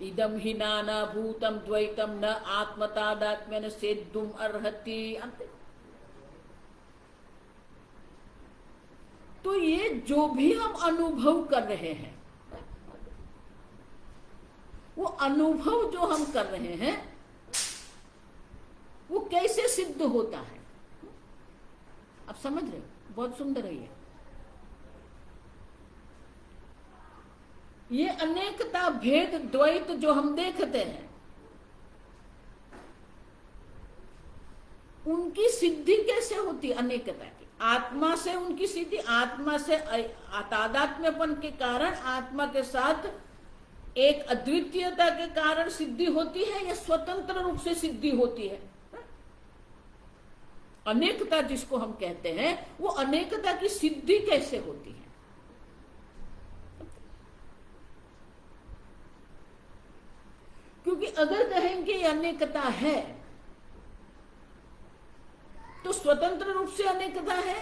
इदम ही नाना भूतम द्वैतम न आत्मतादात्म्यन सेद्धुम अर्हति। तो ये जो भी हम अनुभव कर रहे हैं, वो अनुभव जो हम कर रहे हैं वो कैसे सिद्ध होता है? आप समझ रहे हो? बहुत सुंदर है ये अनेकता, भेद, द्वैत जो हम देखते हैं, उनकी सिद्धि कैसे होती? अनेकता की, आत्मा से उनकी सिद्धि, आत्मा से तादात्म्यपन के कारण, आत्मा के साथ एक अद्वितीयता के कारण सिद्धि होती है या स्वतंत्र रूप से सिद्धि होती है? अनेकता जिसको हम कहते हैं, वो अनेकता की सिद्धि कैसे होती है? क्योंकि अगर कहेंगे अनेकता है तो स्वतंत्र रूप से अनेकता है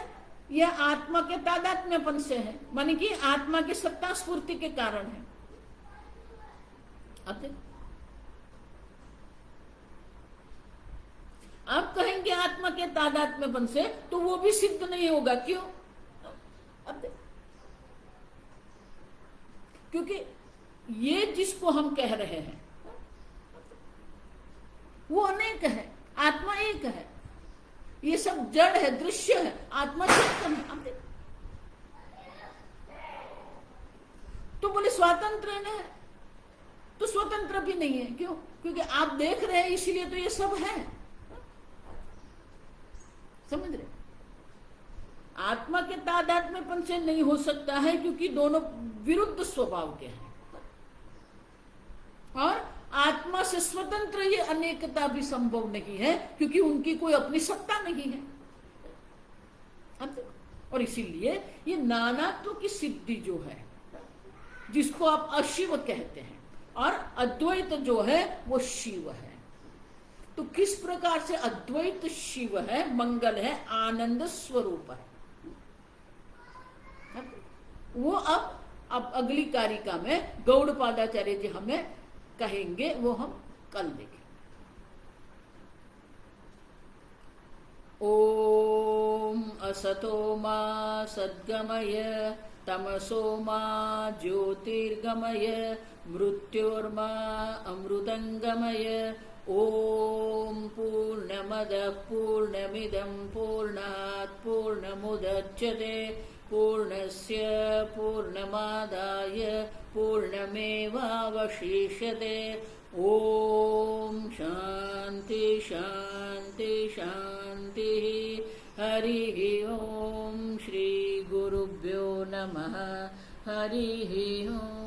या आत्मा के तादात्म्यपन से है, माने कि आत्मा की सत्ता स्फूर्ति के कारण है। अब देखो, आप कहेंगे आत्मा के तादात्म्यपन से, तो वो भी सिद्ध नहीं होगा। क्यों? अब देखो, क्योंकि ये जिसको हम कह रहे हैं वो अनेक है, आत्मा एक है। ये सब जड़ है, दृश्य है, आत्मा चेतन है। अब देखो, तो बोले स्वतंत्र है, तो स्वतंत्र भी नहीं है। क्यों? क्योंकि आप देख रहे हैं इसीलिए तो ये सब है। समझ रहे? आत्मा के तादात्म्यपन से नहीं हो सकता है क्योंकि दोनों विरुद्ध स्वभाव के हैं, और आत्मा से स्वतंत्र ये अनेकता भी संभव नहीं है क्योंकि उनकी कोई अपनी सत्ता नहीं है। और इसीलिए ये नानात्व की सिद्धि जो है, जिसको आप अशिव कहते हैं, और अद्वैत जो है वो शिव है। तो किस प्रकार से अद्वैत शिव है, मंगल है, आनंद स्वरूप है, वो अब अगली कारिका में गौड़पादाचार्य जी हमें कहेंगे, वो हम कल देखें। ओम असतो मा सद्गमय तमसो मा ज्योतिर्गमय मृत्योर्मा अमृतंगमय। ओम पूर्णमदः पूर्णमिदं पूर्णात् पूर्णमुदच्यते पूर्णस्य पूर्णमादाय पूर्णमेवावशिष्यते। ओम शांति शांति शांति। हरि ओम। श्री गुरुभ्यो नमः। हरि ओम।